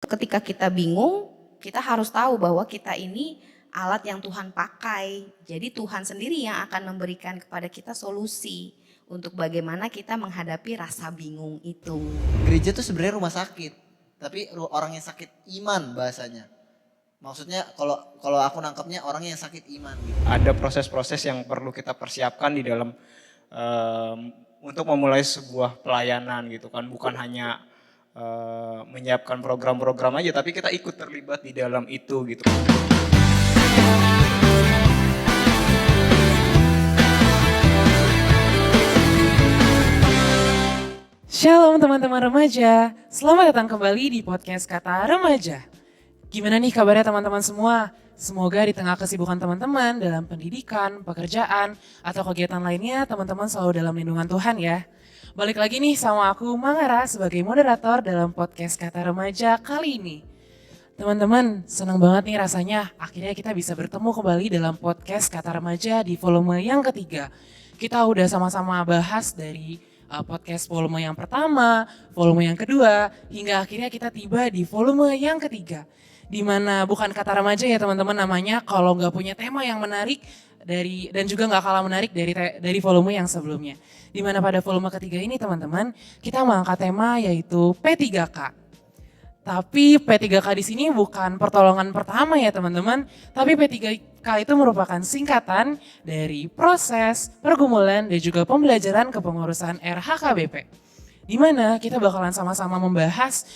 Ketika kita bingung, kita harus tahu bahwa kita ini alat yang Tuhan pakai. Jadi Tuhan sendiri yang akan memberikan kepada kita solusi untuk bagaimana kita menghadapi rasa bingung itu. Gereja tuh sebenarnya rumah sakit, tapi orang yang sakit iman bahasanya. Maksudnya kalau aku nangkepnya orang yang sakit iman gitu. Ada proses-proses yang perlu kita persiapkan di dalam untuk memulai sebuah pelayanan gitu kan, bukan hanya menyiapkan program-program aja, tapi kita ikut terlibat di dalam itu gitu. Shalom teman-teman remaja, selamat datang kembali di podcast Kata Remaja. Gimana nih kabarnya teman-teman semua? Semoga di tengah kesibukan teman-teman dalam pendidikan, pekerjaan, atau kegiatan lainnya teman-teman selalu dalam lindungan Tuhan ya. Balik lagi nih sama aku Mangara sebagai moderator dalam podcast Kata Remaja kali ini. Teman-teman, senang banget nih rasanya akhirnya kita bisa bertemu kembali dalam podcast Kata Remaja di volume yang ketiga. Kita udah sama-sama bahas dari podcast volume yang pertama, volume yang kedua, hingga akhirnya kita tiba di volume yang ketiga. Dimana bukan Kata Remaja ya teman-teman namanya, kalau nggak punya tema yang menarik dan juga nggak kalah menarik dari volume yang sebelumnya. Dimana pada volume ketiga ini teman-teman, kita mengangkat tema yaitu P3K. Tapi P3K di sini bukan pertolongan pertama ya teman-teman, tapi P3K itu merupakan singkatan dari proses, pergumulan, dan juga pembelajaran kepengurusan RHKBP. Di mana kita bakalan sama-sama membahas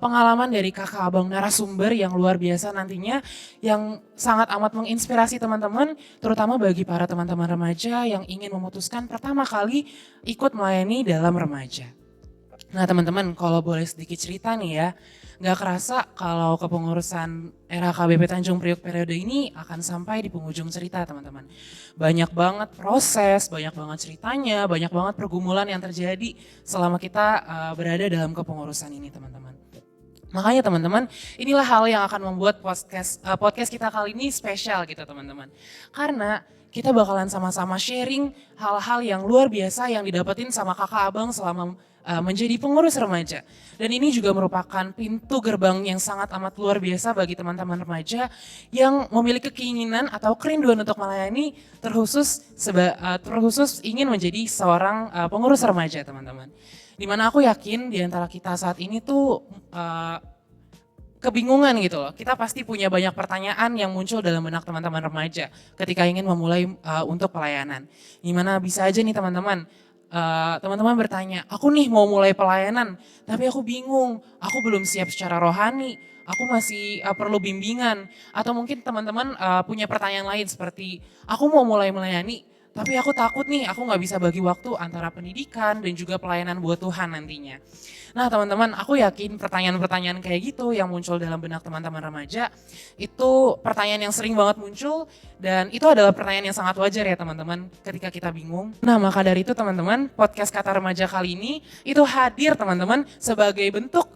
pengalaman dari kakak abang narasumber yang luar biasa nantinya, yang sangat amat menginspirasi teman-teman, terutama bagi para teman-teman remaja yang ingin memutuskan pertama kali ikut melayani dalam remaja. Nah teman-teman, kalau boleh sedikit cerita nih ya, gak kerasa kalau kepengurusan RHKBP Tanjung Priok periode ini akan sampai di penghujung cerita teman-teman. Banyak banget proses, banyak banget ceritanya, banyak banget pergumulan yang terjadi selama kita berada dalam kepengurusan ini teman-teman. Makanya teman-teman, inilah hal yang akan membuat podcast kita kali ini spesial gitu teman-teman. Karena kita bakalan sama-sama sharing hal-hal yang luar biasa yang didapetin sama kakak abang selama menjadi pengurus remaja. Dan ini juga merupakan pintu gerbang yang sangat amat luar biasa bagi teman-teman remaja yang memiliki keinginan atau kerinduan untuk melayani, terkhusus ingin menjadi seorang pengurus remaja teman-teman. Dimana aku yakin di antara kita saat ini tuh kebingungan gitu loh. Kita pasti punya banyak pertanyaan yang muncul dalam benak teman-teman remaja ketika ingin memulai untuk pelayanan. Dimana bisa aja nih teman-teman bertanya, aku nih mau mulai pelayanan, tapi aku bingung, aku belum siap secara rohani, aku masih perlu bimbingan. Atau mungkin teman-teman punya pertanyaan lain seperti, aku mau mulai melayani, tapi aku takut nih, aku gak bisa bagi waktu antara pendidikan dan juga pelayanan buat Tuhan nantinya. Nah teman-teman, aku yakin pertanyaan-pertanyaan kayak gitu yang muncul dalam benak teman-teman remaja, itu pertanyaan yang sering banget muncul dan itu adalah pertanyaan yang sangat wajar ya teman-teman ketika kita bingung. Nah maka dari itu teman-teman, podcast Kata Remaja kali ini itu hadir teman-teman sebagai bentuk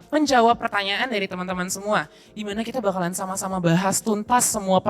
menjawab pertanyaan dari teman-teman semua, di mana kita bakalan sama-sama bahas tuntas semua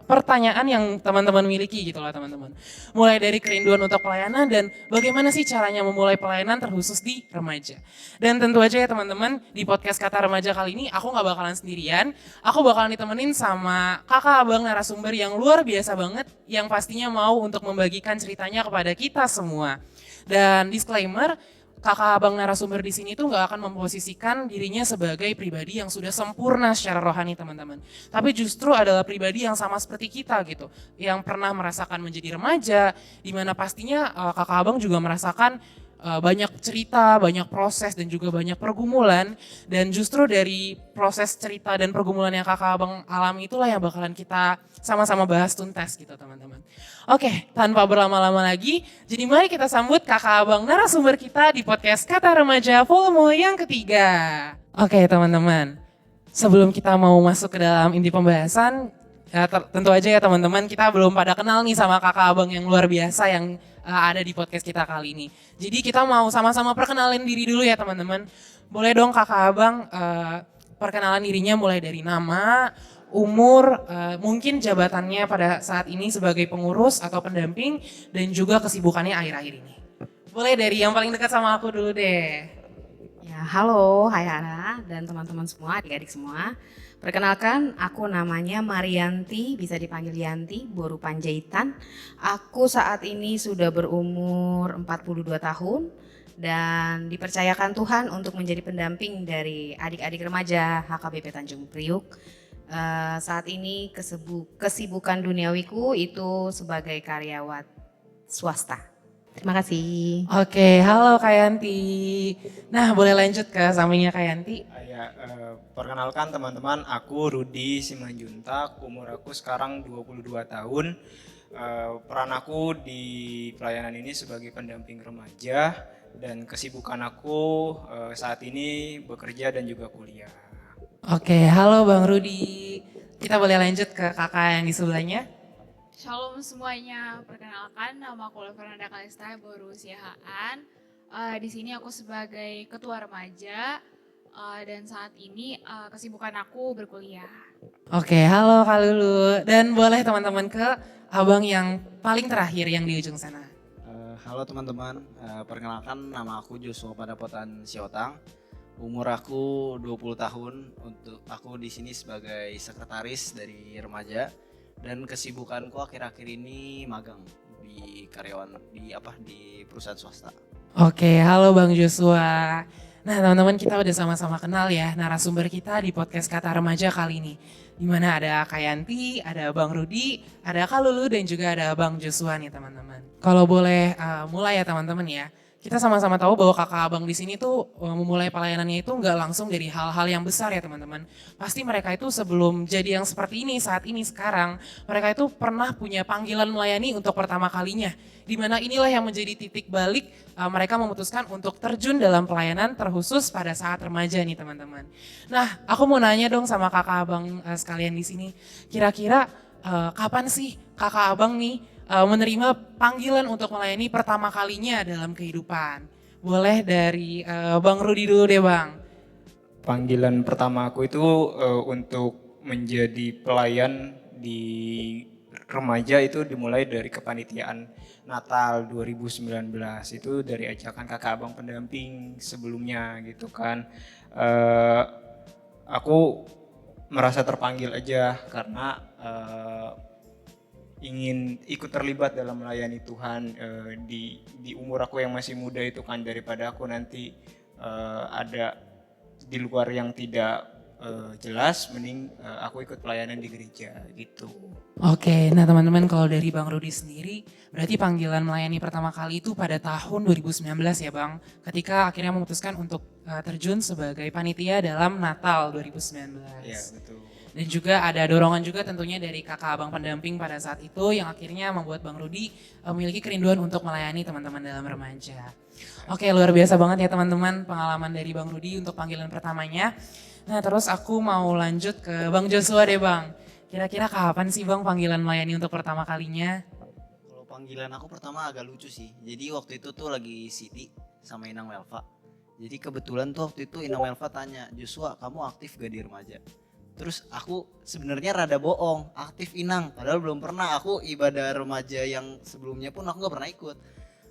pertanyaan yang teman-teman miliki gitu lah teman-teman. Mulai dari kerinduan untuk pelayanan dan bagaimana sih caranya memulai pelayanan terkhusus di remaja. Dan tentu aja ya teman-teman, di podcast Kata Remaja kali ini aku gak bakalan sendirian, aku bakalan ditemenin sama kakak abang narasumber yang luar biasa banget, yang pastinya mau untuk membagikan ceritanya kepada kita semua. Dan disclaimer, kakak abang narasumber di sini tuh nggak akan memposisikan dirinya sebagai pribadi yang sudah sempurna secara rohani teman-teman. Tapi justru adalah pribadi yang sama seperti kita gitu, yang pernah merasakan menjadi remaja, di mana pastinya kakak abang juga merasakan banyak cerita, banyak proses dan juga banyak pergumulan. Dan justru dari proses cerita dan pergumulan yang kakak abang alami itulah yang bakalan kita sama-sama bahas tuntas gitu teman-teman. Oke, tanpa berlama-lama lagi, jadi mari kita sambut kakak abang narasumber kita di podcast Kata Remaja volume yang ketiga. Oke teman-teman, sebelum kita mau masuk ke dalam inti pembahasan, ya, tentu aja ya teman-teman, kita belum pada kenal nih sama kakak abang yang luar biasa yang ada di podcast kita kali ini. Jadi kita mau sama-sama perkenalin diri dulu ya teman-teman. Boleh dong kakak abang perkenalan dirinya mulai dari nama, umur, mungkin jabatannya pada saat ini sebagai pengurus atau pendamping, dan juga kesibukannya akhir-akhir ini. Boleh dari yang paling dekat sama aku dulu deh. Ya, Ya, halo, hai Hara dan teman-teman semua, adik-adik semua. Perkenalkan, aku namanya Marianti, bisa dipanggil Yanti, Boru Panjaitan. Aku saat ini sudah berumur 42 tahun dan dipercayakan Tuhan untuk menjadi pendamping dari adik-adik remaja HKBP Tanjung Priuk. Saat ini kesibukan duniawiku itu sebagai karyawan swasta. Terima kasih. Oke, halo Kak Yanti. Nah, boleh lanjut ke sampingnya Kak Yanti. Perkenalkan teman-teman, aku Rudi Simanjuntak, umur aku sekarang 22 tahun. Peran aku di pelayanan ini sebagai pendamping remaja dan kesibukan aku saat ini bekerja dan juga kuliah. Oke, halo Bang Rudi. Kita boleh lanjut ke kakak yang di sebelahnya. Shalom semuanya, perkenalkan nama aku Fernanda Kalista Boru Siahaan. Di sini aku sebagai ketua remaja dan saat ini kesibukan aku berkuliah. Oke, halo Kak Lulu. Dan boleh teman-teman ke abang yang paling terakhir yang di ujung sana. Halo teman-teman, perkenalkan nama aku Joshua Padapotan Siotang. Umur aku 20 tahun, untuk aku di sini sebagai sekretaris dari remaja. Dan kesibukanku akhir-akhir ini magang di di perusahaan swasta. Oke, halo Bang Joshua. Nah teman-teman, kita udah sama-sama kenal ya narasumber kita di podcast Kata Remaja kali ini. Dimana ada Kak Yanti, ada Bang Rudi, ada Kak Lulu dan juga ada Bang Joshua nih teman-teman. Kalau boleh mulai ya teman-teman ya. Kita sama-sama tahu bahwa kakak abang di sini tuh memulai pelayanannya itu nggak langsung dari hal-hal yang besar ya teman-teman. Pasti mereka itu sebelum jadi yang seperti ini saat ini sekarang, mereka itu pernah punya panggilan melayani untuk pertama kalinya. Dimana inilah yang menjadi titik balik mereka memutuskan untuk terjun dalam pelayanan terkhusus pada saat remaja nih teman-teman. Nah, aku mau nanya dong sama kakak abang sekalian di sini, kira-kira kapan sih kakak abang nih menerima panggilan untuk melayani pertama kalinya dalam kehidupan? Boleh dari Bang Rudi dulu deh Bang. Panggilan pertama aku itu untuk menjadi pelayan di remaja itu dimulai dari kepanitiaan Natal 2019, itu dari ajakan kakak abang pendamping sebelumnya gitu kan. Aku merasa terpanggil aja karena ingin ikut terlibat dalam melayani Tuhan di umur aku yang masih muda itu kan, daripada aku nanti ada di luar yang tidak jelas, mending aku ikut pelayanan di gereja gitu. Oke, nah teman-teman kalau dari Bang Rudi sendiri, berarti panggilan melayani pertama kali itu pada tahun 2019 ya Bang, ketika akhirnya memutuskan untuk terjun sebagai panitia dalam Natal 2019. Iya betul. Dan juga ada dorongan juga tentunya dari kakak abang pendamping pada saat itu yang akhirnya membuat Bang Rudi memiliki kerinduan untuk melayani teman-teman dalam remaja. Oke, luar biasa banget ya teman-teman pengalaman dari Bang Rudi untuk panggilan pertamanya. Nah terus aku mau lanjut ke Bang Joshua deh Bang. Kira-kira kapan sih Bang panggilan melayani untuk pertama kalinya? Kalau panggilan aku pertama agak lucu sih. Jadi waktu itu tuh lagi Siti sama Inang Welfa. Jadi kebetulan tuh waktu itu Inang Welfa tanya, Joshua kamu aktif gak di remaja? Terus aku sebenarnya rada bohong, aktif Inang, padahal belum pernah. Aku ibadah remaja yang sebelumnya pun aku nggak pernah ikut.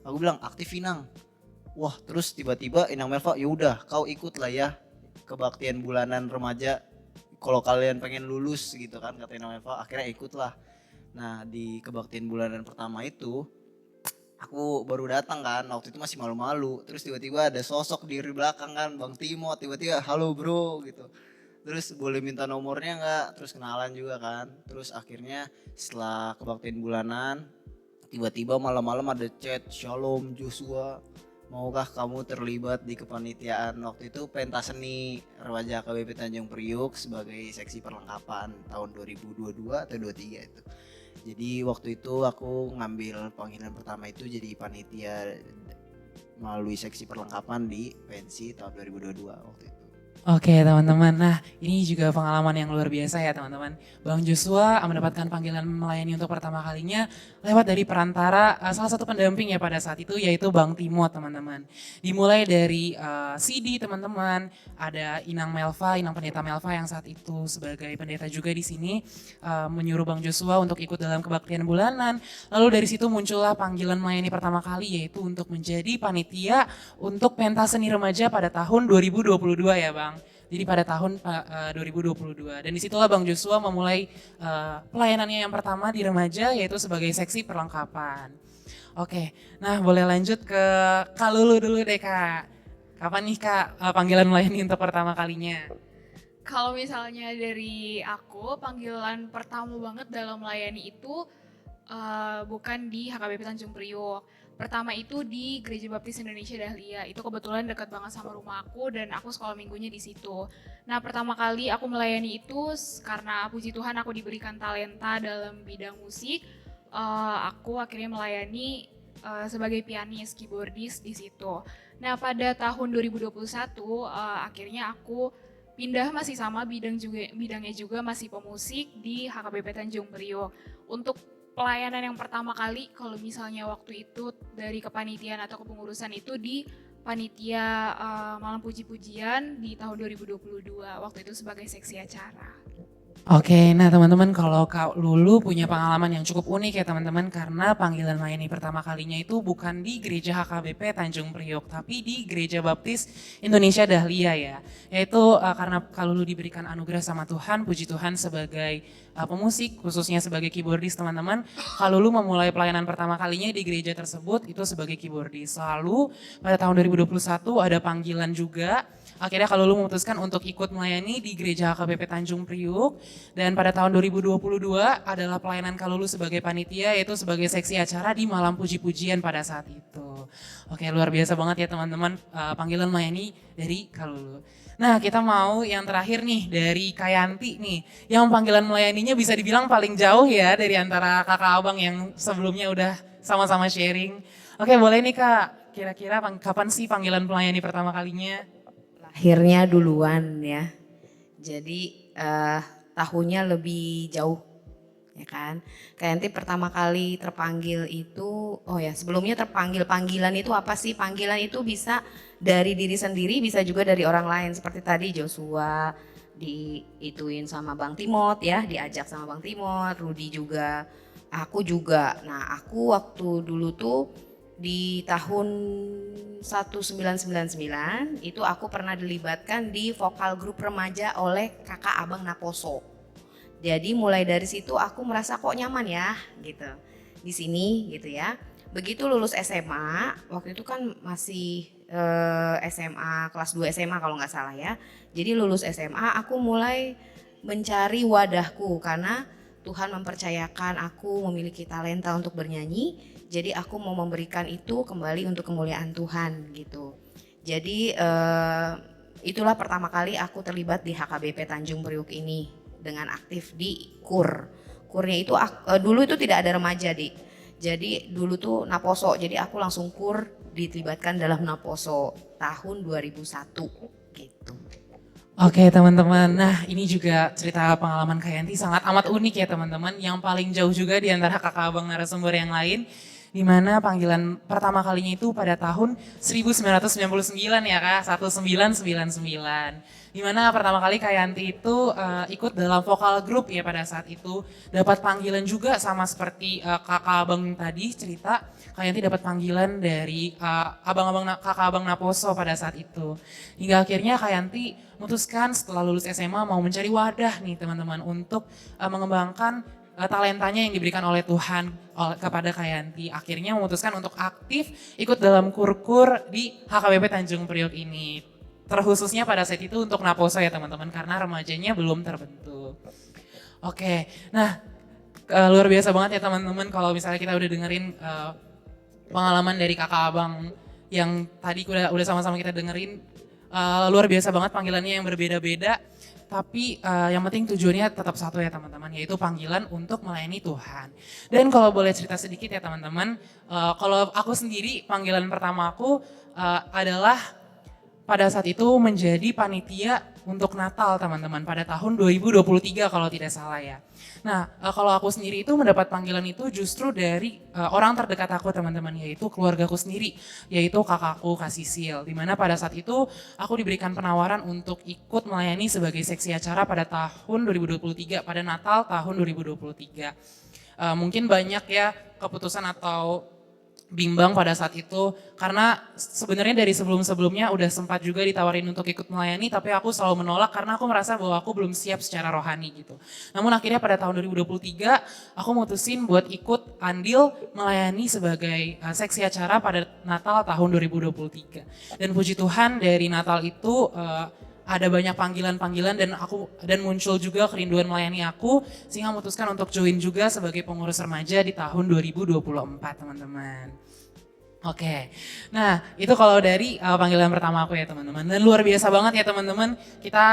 Aku bilang aktif Inang. Wah, terus tiba-tiba Inang Melva, ya udah kau ikut lah ya kebaktian bulanan remaja. Kalau kalian pengen lulus gitu kan, kata Inang Melva. Akhirnya ikutlah. Nah di kebaktian bulanan pertama itu aku baru datang kan, waktu itu masih malu-malu. Terus tiba-tiba ada sosok di belakang kan, Bang Timo, tiba-tiba halo bro gitu. Terus boleh minta nomornya nggak? Terus kenalan juga kan. Terus akhirnya setelah kebaktian bulanan, tiba-tiba malam-malam ada chat, Shalom Joshua, maukah kamu terlibat di kepanitiaan waktu itu pentas seni remaja KBP Tanjung Priuk sebagai seksi perlengkapan tahun 2022 atau 23 itu. Jadi waktu itu aku ngambil panggilan pertama itu jadi panitia melalui seksi perlengkapan di pensi tahun 2022 waktu itu. Oke teman-teman, nah ini juga pengalaman yang luar biasa ya teman-teman. Bang Joshua mendapatkan panggilan melayani untuk pertama kalinya lewat dari perantara salah satu pendamping ya pada saat itu yaitu Bang Timo teman-teman. Dimulai dari CD teman-teman, ada Inang Melva, Inang Pendeta Melva yang saat itu sebagai pendeta juga di sini menyuruh Bang Joshua untuk ikut dalam kebaktian bulanan. Lalu dari situ muncullah panggilan melayani pertama kali yaitu untuk menjadi panitia untuk pentas seni remaja pada tahun 2022 ya Bang. Jadi pada tahun 2022 dan disitulah Bang Joshua memulai pelayanannya yang pertama di remaja yaitu sebagai seksi perlengkapan. Oke, nah boleh lanjut ke Kak Lulu dulu deh Kak. Kapan nih Kak panggilan melayani untuk pertama kalinya? Kalau misalnya dari aku, panggilan pertama banget dalam melayani itu bukan di HKBP Tanjung Priok. Pertama itu di Gereja Baptis Indonesia Dahlia. Itu kebetulan dekat banget sama rumah aku dan aku sekolah minggunya di situ. Nah, pertama kali aku melayani itu karena puji Tuhan aku diberikan talenta dalam bidang musik. Aku akhirnya melayani sebagai pianis, keyboardis di situ. Nah, pada tahun 2021 akhirnya aku pindah masih sama bidangnya juga masih pemusik di HKBP Tanjung Priok. Untuk pelayanan yang pertama kali kalau misalnya waktu itu dari kepanitiaan atau kepengurusan itu di panitia malam puji-pujian di tahun 2022 waktu itu sebagai seksi acara. Oke, nah teman-teman kalau Kak Lulu punya pengalaman yang cukup unik ya teman-teman karena panggilan melayani pertama kalinya itu bukan di gereja HKBP Tanjung Priok tapi di Gereja Baptis Indonesia Dahlia ya. Yaitu karena Kak Lulu diberikan anugerah sama Tuhan, puji Tuhan sebagai pemusik khususnya sebagai keyboardis teman-teman. Kak Lulu memulai pelayanan pertama kalinya di gereja tersebut itu sebagai keyboardis. Lalu pada tahun 2021 ada panggilan juga. Akhirnya Kak Lulu memutuskan untuk ikut melayani di gereja HKBP Tanjung Priuk. Dan pada tahun 2022 adalah pelayanan Kak Lulu sebagai panitia yaitu sebagai seksi acara di malam puji-pujian pada saat itu. Oke, luar biasa banget ya teman-teman panggilan melayani dari Kak Lulu. Nah, kita mau yang terakhir nih dari Kayanti nih. Yang panggilan melayaninya bisa dibilang paling jauh ya dari antara kakak abang yang sebelumnya udah sama-sama sharing. Oke, boleh nih Kak. Kira-kira kapan sih panggilan melayani pertama kalinya? Lahirnya duluan ya. Jadi tahunnya lebih jauh ya kan. Kayak nanti pertama kali terpanggil itu, oh ya sebelumnya terpanggil panggilan itu apa sih? Panggilan itu bisa dari diri sendiri, bisa juga dari orang lain. Seperti tadi Joshua diituin sama Bang Timot ya, diajak sama Bang Timot, Rudy juga, aku juga. Nah aku waktu dulu tuh di tahun 1999 itu aku pernah dilibatkan di vokal grup remaja oleh kakak abang Naposo. Jadi mulai dari situ aku merasa kok nyaman ya gitu di sini gitu ya. Begitu lulus SMA, waktu itu kan masih SMA kelas 2 SMA kalau nggak salah ya. Jadi lulus SMA aku mulai mencari wadahku karena Tuhan mempercayakan aku memiliki talenta untuk bernyanyi. Jadi aku mau memberikan itu kembali untuk kemuliaan Tuhan gitu. Jadi itulah pertama kali aku terlibat di HKBP Tanjung Priok ini dengan aktif di KUR. KURnya itu dulu itu tidak ada remaja jadi dulu tuh Naposo. Jadi aku langsung KUR dilibatkan dalam Naposo tahun 2001 gitu. Oke teman-teman, nah ini juga cerita pengalaman Kayanti sangat amat unik ya teman-teman. Yang paling jauh juga di antara kakak abang narasumber yang lain. Di mana panggilan pertama kalinya itu pada tahun 1999 ya Kak, 1999. Di mana pertama kali Kayanti itu ikut dalam vokal grup ya pada saat itu. Dapat panggilan juga sama seperti kakak abang tadi cerita, Kayanti dapat panggilan dari kakak abang Naposo pada saat itu. Hingga akhirnya Kayanti memutuskan setelah lulus SMA mau mencari wadah nih teman-teman untuk mengembangkan talentanya yang diberikan oleh Tuhan kepada Kayanti. Akhirnya memutuskan untuk aktif ikut dalam kur-kur di HKBP Tanjung Priok ini. Terkhususnya pada saat itu untuk Naposo ya teman-teman karena remajanya belum terbentuk. Oke, nah luar biasa banget ya teman-teman kalau misalnya kita udah dengerin pengalaman dari kakak abang yang tadi udah sama-sama kita dengerin. Luar biasa banget panggilannya yang berbeda-beda. Tapi yang penting tujuannya tetap satu ya teman-teman, yaitu panggilan untuk melayani Tuhan. Dan kalau boleh cerita sedikit ya teman-teman, kalau aku sendiri panggilan pertama aku adalah pada saat itu menjadi panitia untuk Natal teman-teman pada tahun 2023 kalau tidak salah ya. Nah kalau aku sendiri itu mendapat panggilan itu justru dari orang terdekat aku teman-teman, yaitu keluargaku sendiri, yaitu kakakku Kak Sisil. Dimana pada saat itu aku diberikan penawaran untuk ikut melayani sebagai seksi acara pada tahun 2023, pada Natal tahun 2023. Mungkin banyak ya keputusan atau bimbang pada saat itu, karena sebenarnya dari sebelum-sebelumnya udah sempat juga ditawarin untuk ikut melayani, tapi aku selalu menolak karena aku merasa bahwa aku belum siap secara rohani gitu. Namun akhirnya pada tahun 2023 aku mutusin buat ikut andil melayani sebagai seksi acara pada Natal tahun 2023. Dan puji Tuhan dari Natal itu ada banyak panggilan-panggilan dan muncul juga kerinduan melayani aku, sehingga memutuskan untuk join juga sebagai pengurus remaja di tahun 2024 teman-teman. Oke, nah itu kalau dari panggilan pertama aku ya teman-teman. Dan luar biasa banget ya teman-teman, kita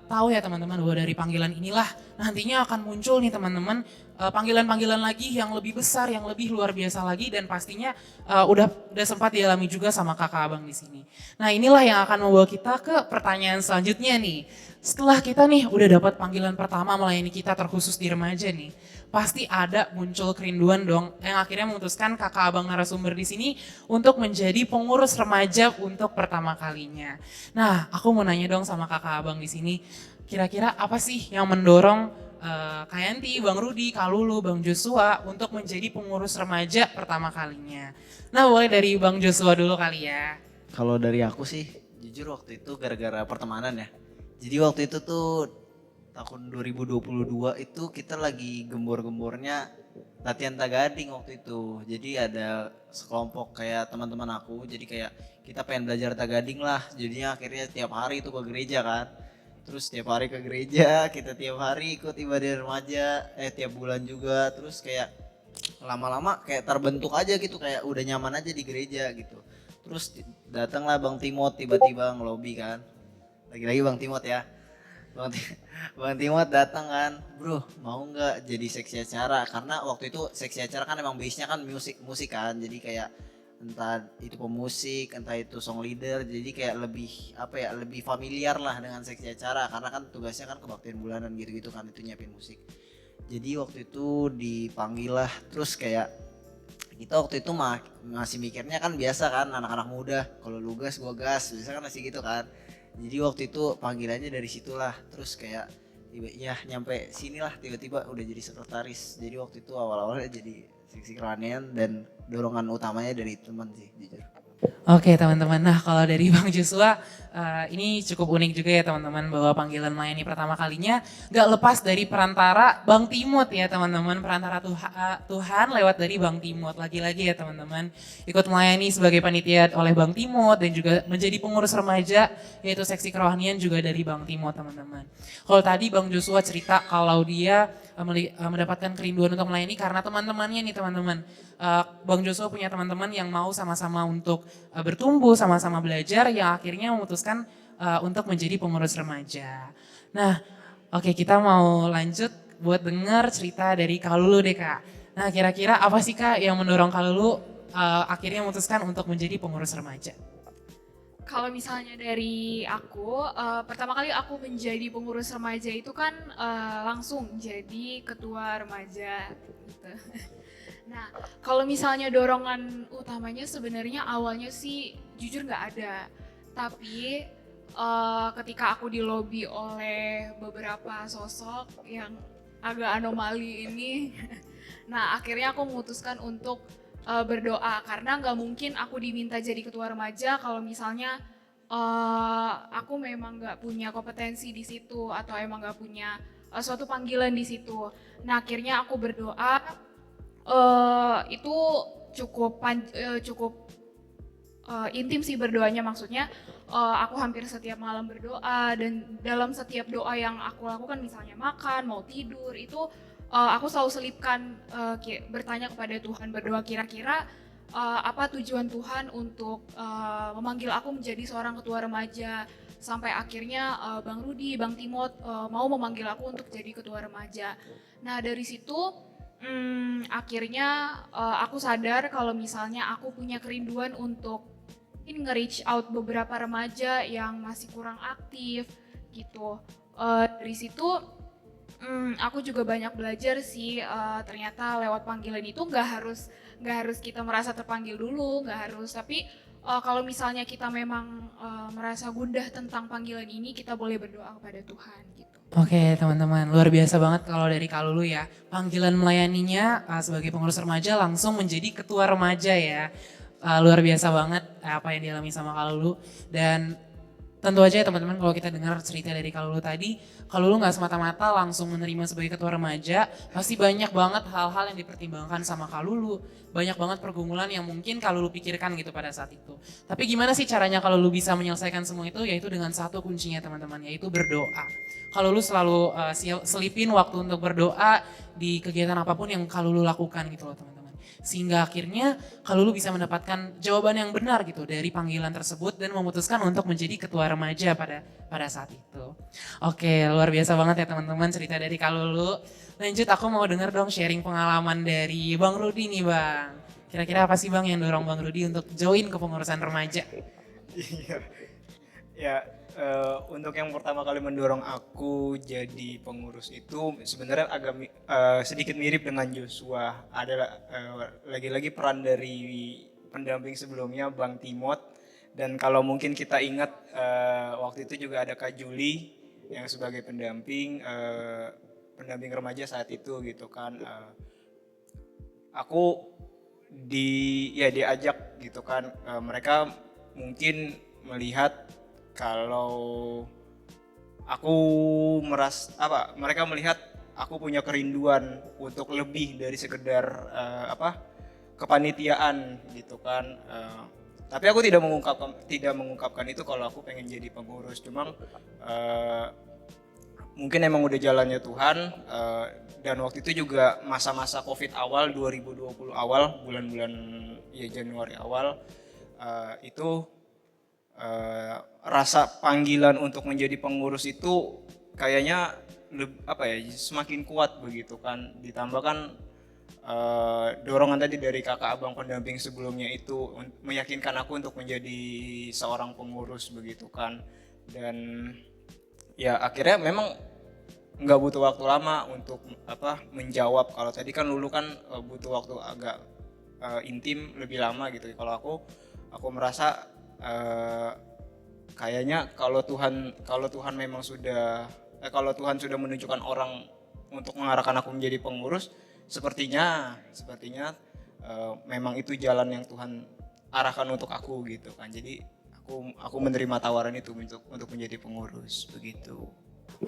tahu ya teman-teman bahwa dari panggilan inilah nantinya akan muncul nih teman-teman panggilan-panggilan lagi yang lebih besar, yang lebih luar biasa lagi, dan pastinya udah sempat dialami juga sama kakak abang di sini. Nah inilah yang akan membawa kita ke pertanyaan selanjutnya nih. Setelah kita nih udah dapat panggilan pertama melayani kita terkhusus di remaja nih, pasti ada muncul kerinduan dong yang akhirnya memutuskan kakak abang narasumber di sini untuk menjadi pengurus remaja untuk pertama kalinya. Nah, aku mau nanya dong sama kakak abang di sini, kira-kira apa sih yang mendorong Kak Yanti, Bang Rudi, Kak Lulu, Bang Joshua untuk menjadi pengurus remaja pertama kalinya? Nah, boleh dari Bang Joshua dulu kali ya. Kalau dari aku sih, jujur waktu itu gara-gara pertemanan ya. Jadi waktu itu tuh tahun 2022 itu kita lagi gembor-gembornya latihan tagading waktu itu. Jadi ada sekelompok kayak teman-teman aku, jadi kayak kita pengen belajar tagading lah. Jadinya akhirnya tiap hari itu ke gereja kan. Terus tiap hari ke gereja, kita tiap hari ikut ibadah remaja, tiap bulan juga. Terus kayak lama-lama kayak terbentuk aja gitu, kayak udah nyaman aja di gereja gitu. Terus datanglah Bang Timot tiba-tiba ngelobi kan. Lagi-lagi Bang Timot ya. Bang, Bang Timot datang kan, bro mau nggak jadi seksi acara? Karena waktu itu seksi acara kan emang base-nya kan musik kan, jadi kayak entah itu pemusik, entah itu song leader, jadi kayak lebih apa ya, lebih familiar lah dengan seksi acara karena kan tugasnya kan kebaktian bulanan gitu-gitu kan, itu nyiapin musik. Jadi waktu itu dipanggil lah, terus kayak kita waktu itu masih mikirnya kan biasa kan anak-anak muda, kalau lu gas gua gas, biasa kan masih gitu kan. Jadi waktu itu panggilannya dari situlah, terus kayak ya nyampe sinilah tiba-tiba udah jadi sekretaris. Jadi waktu itu awal-awalnya jadi seksi kerohanian dan dorongan utamanya dari teman sih jujur. Oke teman-teman, nah kalau dari Bang Joshua ini cukup unik juga ya teman-teman, bahwa panggilan melayani pertama kalinya gak lepas dari perantara Bang Timot ya teman-teman, perantara Tuhan lewat dari Bang Timot. Lagi-lagi ya teman-teman, ikut melayani sebagai panitia oleh Bang Timot dan juga menjadi pengurus remaja yaitu seksi kerohanian juga dari Bang Timot teman-teman. Kalau tadi Bang Joshua cerita kalau dia mendapatkan kerinduan untuk melayani karena teman-temannya nih teman-teman. Bang Joshua punya teman-teman yang mau sama-sama untuk bertumbuh, sama-sama belajar, yang akhirnya memutuskan untuk menjadi pengurus remaja. Nah, oke, kita mau lanjut buat dengar cerita dari Kak Lulu deh Kak. Nah, kira-kira apa sih Kak yang mendorong Kak Lulu akhirnya memutuskan untuk menjadi pengurus remaja? Kalau misalnya dari aku, pertama kali aku menjadi pengurus remaja itu kan langsung jadi ketua remaja gitu. Nah, kalau misalnya dorongan utamanya sebenarnya awalnya sih jujur nggak ada. Tapi ketika aku dilobi oleh beberapa sosok yang agak anomali ini, nah akhirnya aku memutuskan untuk berdoa, karena nggak mungkin aku diminta jadi ketua remaja kalau misalnya aku memang nggak punya kompetensi di situ atau emang nggak punya suatu panggilan di situ. Nah akhirnya aku berdoa. Itu cukup intim sih berdoanya, maksudnya aku hampir setiap malam berdoa, dan dalam setiap doa yang aku lakukan misalnya makan, mau tidur, itu aku selalu selipkan bertanya kepada Tuhan, berdoa kira-kira apa tujuan Tuhan untuk memanggil aku menjadi seorang ketua remaja, sampai akhirnya Bang Rudi, Bang Timot mau memanggil aku untuk jadi ketua remaja. Nah dari situ akhirnya aku sadar kalau misalnya aku punya kerinduan untuk mungkin nge-reach out beberapa remaja yang masih kurang aktif gitu. Dari situ aku juga banyak belajar sih, ternyata lewat panggilan itu nggak harus kita merasa terpanggil dulu, nggak harus, tapi kalau misalnya kita memang merasa gundah tentang panggilan ini, kita boleh berdoa kepada Tuhan gitu. Oke teman-teman, luar biasa banget kalau dari Kak Lulu ya. Panggilan melayaninya sebagai pengurus remaja langsung menjadi ketua remaja ya. Luar biasa banget apa yang dialami sama Kak Lulu. Dan tentu aja ya teman-teman, kalau kita dengar cerita dari Kak Lulu tadi, Kak Lulu gak semata-mata langsung menerima sebagai ketua remaja, pasti banyak banget hal-hal yang dipertimbangkan sama Kak Lulu, banyak banget pergumulan yang mungkin Kak Lulu pikirkan gitu pada saat itu. Tapi gimana sih caranya Kak Lulu bisa menyelesaikan semua itu? Yaitu dengan satu kuncinya teman-teman, yaitu berdoa. Kak Lulu selalu selipin waktu untuk berdoa di kegiatan apapun yang Kak Lulu lakukan gitu loh teman-teman. Sehingga akhirnya Kak Lulu bisa mendapatkan jawaban yang benar gitu dari panggilan tersebut dan memutuskan untuk menjadi ketua remaja pada saat itu. Oke, luar biasa banget ya teman-teman cerita dari Kak Lulu. Lanjut, aku mau dengar dong sharing pengalaman dari Bang Rudi nih Bang. Kira-kira apa sih Bang yang dorong Bang Rudi untuk join kepengurusan remaja? Iya. Ya, untuk yang pertama kali mendorong aku jadi pengurus itu sebenarnya agak sedikit mirip dengan Joshua. Ada lagi-lagi peran dari pendamping sebelumnya Bang Timot, dan kalau mungkin kita ingat waktu itu juga ada Kak Juli yang sebagai pendamping remaja saat itu gitu kan. Aku diajak gitu kan, mereka mungkin melihat kalau aku mereka melihat aku punya kerinduan untuk lebih dari sekedar kepanitiaan gitu kan. Tapi aku tidak mengungkapkan itu kalau aku pengen jadi pengurus. Cuma mungkin emang udah jalannya Tuhan, dan waktu itu juga masa-masa Covid awal 2020 awal, bulan-bulan ya Januari awal, itu rasa panggilan untuk menjadi pengurus itu kayaknya semakin kuat begitu kan. Ditambah kan dorongan tadi dari kakak abang pendamping sebelumnya itu meyakinkan aku untuk menjadi seorang pengurus begitu kan. Dan ya akhirnya memang nggak butuh waktu lama untuk menjawab. Kalau tadi kan Lulu kan butuh waktu agak intim lebih lama gitu. Kalau aku merasa kayaknya kalau Tuhan memang kalau Tuhan sudah menunjukkan orang untuk mengarahkan aku menjadi pengurus, sepertinya memang itu jalan yang Tuhan arahkan untuk aku gitu kan. Jadi aku menerima tawaran itu untuk menjadi pengurus begitu.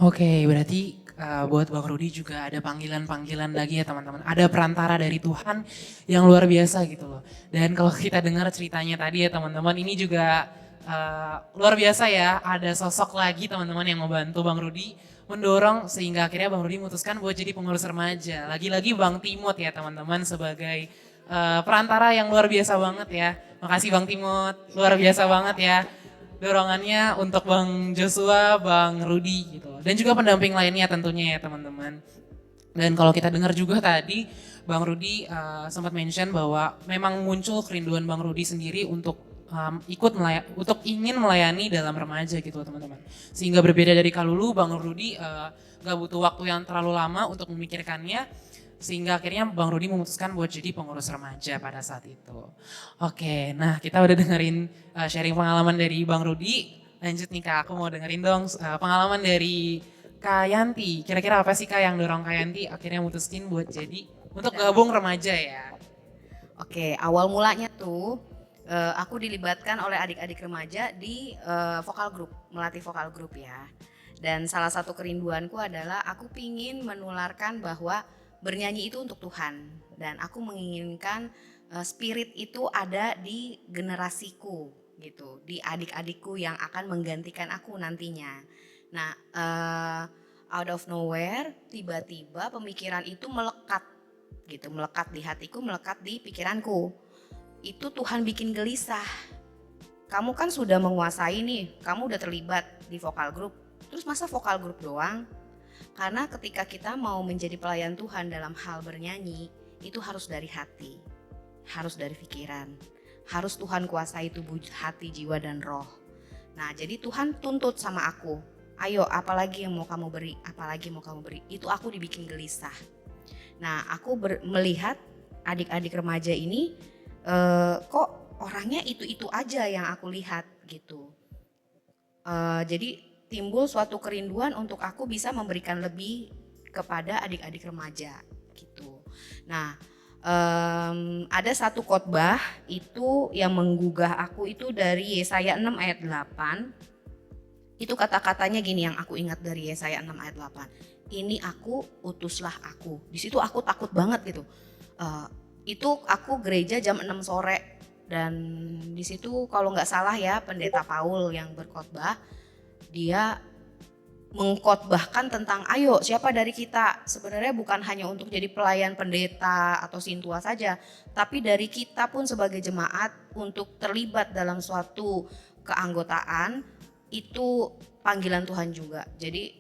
Oke, berarti buat Bang Rudi juga ada panggilan-panggilan lagi ya teman-teman. Ada perantara dari Tuhan yang luar biasa gitu loh. Dan kalau kita dengar ceritanya tadi ya teman-teman, ini juga luar biasa ya. Ada sosok lagi teman-teman yang membantu Bang Rudi mendorong sehingga akhirnya Bang Rudi memutuskan buat jadi pengurus remaja. Lagi-lagi Bang Timot ya teman-teman sebagai perantara yang luar biasa banget ya. Makasih Bang Timot, luar biasa banget ya. Dorongannya untuk Bang Joshua, Bang Rudi gitu. Dan juga pendamping lainnya tentunya ya teman-teman. Dan kalau kita dengar juga tadi Bang Rudi sempat mention bahwa memang muncul kerinduan Bang Rudi sendiri untuk ingin melayani dalam remaja gitu teman-teman. Sehingga berbeda dari Kak Lulu, Bang Rudi gak butuh waktu yang terlalu lama untuk memikirkannya. Sehingga akhirnya Bang Rudi memutuskan buat jadi pengurus remaja pada saat itu. Oke, nah kita udah dengerin sharing pengalaman dari Bang Rudi. Lanjut nih Kak, aku mau dengerin dong pengalaman dari Kak Yanti. Kira-kira apa sih Kak yang dorong Kak Yanti akhirnya mutusin buat untuk gabung remaja ya? Oke, awal mulanya tuh aku dilibatkan oleh adik-adik remaja di vokal group, melatih vokal group ya. Dan salah satu kerinduanku adalah aku pingin menularkan bahwa bernyanyi itu untuk Tuhan, dan aku menginginkan spirit itu ada di generasiku gitu, di adik-adikku yang akan menggantikan aku nantinya. Nah, out of nowhere tiba-tiba pemikiran itu melekat gitu, melekat di hatiku, melekat di pikiranku. Itu Tuhan bikin gelisah. Kamu kan sudah menguasai nih, kamu udah terlibat di vokal group, terus masa vokal group doang? Karena ketika kita mau menjadi pelayan Tuhan dalam hal bernyanyi, itu harus dari hati, harus dari pikiran, harus Tuhan kuasai tubuh, hati, jiwa, dan roh. Nah, jadi Tuhan tuntut sama aku, ayo apalagi yang mau kamu beri, apalagi mau kamu beri. Itu aku dibikin gelisah. Nah, aku melihat adik-adik remaja ini kok orangnya itu-itu aja yang aku lihat gitu. Jadi timbul suatu kerinduan untuk aku bisa memberikan lebih kepada adik-adik remaja gitu. Nah, ada satu khotbah itu yang menggugah aku itu dari Yesaya 6 ayat 8. Itu kata-katanya gini yang aku ingat dari Yesaya 6 ayat 8. Ini aku, utuslah aku. Di situ aku takut banget gitu. Itu aku gereja jam 6 sore dan di situ kalau nggak salah ya pendeta Paul yang berkhotbah, dia mengkhotbahkan tentang ayo siapa dari kita, sebenarnya bukan hanya untuk jadi pelayan pendeta atau sintua saja, tapi dari kita pun sebagai jemaat untuk terlibat dalam suatu keanggotaan, itu panggilan Tuhan juga. Jadi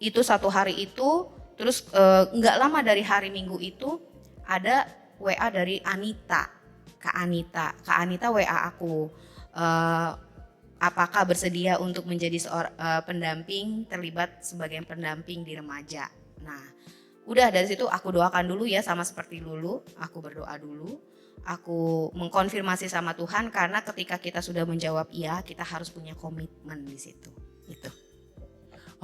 itu satu hari itu, terus nggak lama dari hari Minggu itu ada WA dari Anita, Kak Anita WA aku, apakah bersedia untuk menjadi seorang pendamping, terlibat sebagai pendamping di remaja. Nah, udah dari situ aku doakan dulu ya, sama seperti Lulu, aku berdoa dulu. Aku mengkonfirmasi sama Tuhan karena ketika kita sudah menjawab iya, kita harus punya komitmen di situ. Itu.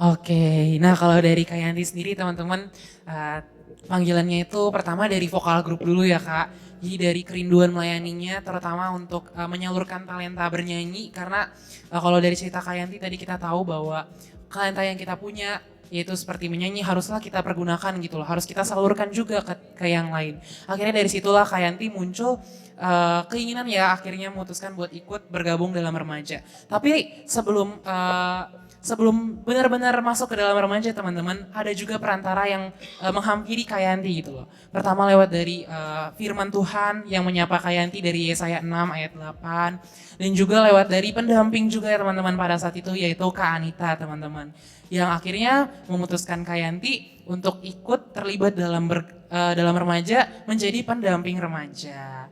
Oke, nah kalau dari Kak Yanti sendiri teman-teman, panggilannya itu pertama dari vokal grup dulu ya Kak. Jadi dari kerinduan melayaninya terutama untuk menyalurkan talenta bernyanyi, karena kalau dari cerita Kak Yanti tadi kita tahu bahwa talenta yang kita punya yaitu seperti menyanyi haruslah kita pergunakan gitu loh, harus kita salurkan juga ke yang lain. Akhirnya dari situlah Kak Yanti muncul keinginan ya akhirnya memutuskan buat ikut bergabung dalam remaja. Tapi sebelum benar-benar masuk ke dalam remaja teman-teman, ada juga perantara yang menghampiri Kak Yanti gitu loh. Pertama lewat dari firman Tuhan yang menyapa Kak Yanti dari Yesaya 6 ayat 8. Dan juga lewat dari pendamping juga ya teman-teman pada saat itu, yaitu Kak Anita teman-teman. Yang akhirnya memutuskan Kak Yanti untuk ikut terlibat dalam remaja menjadi pendamping remaja.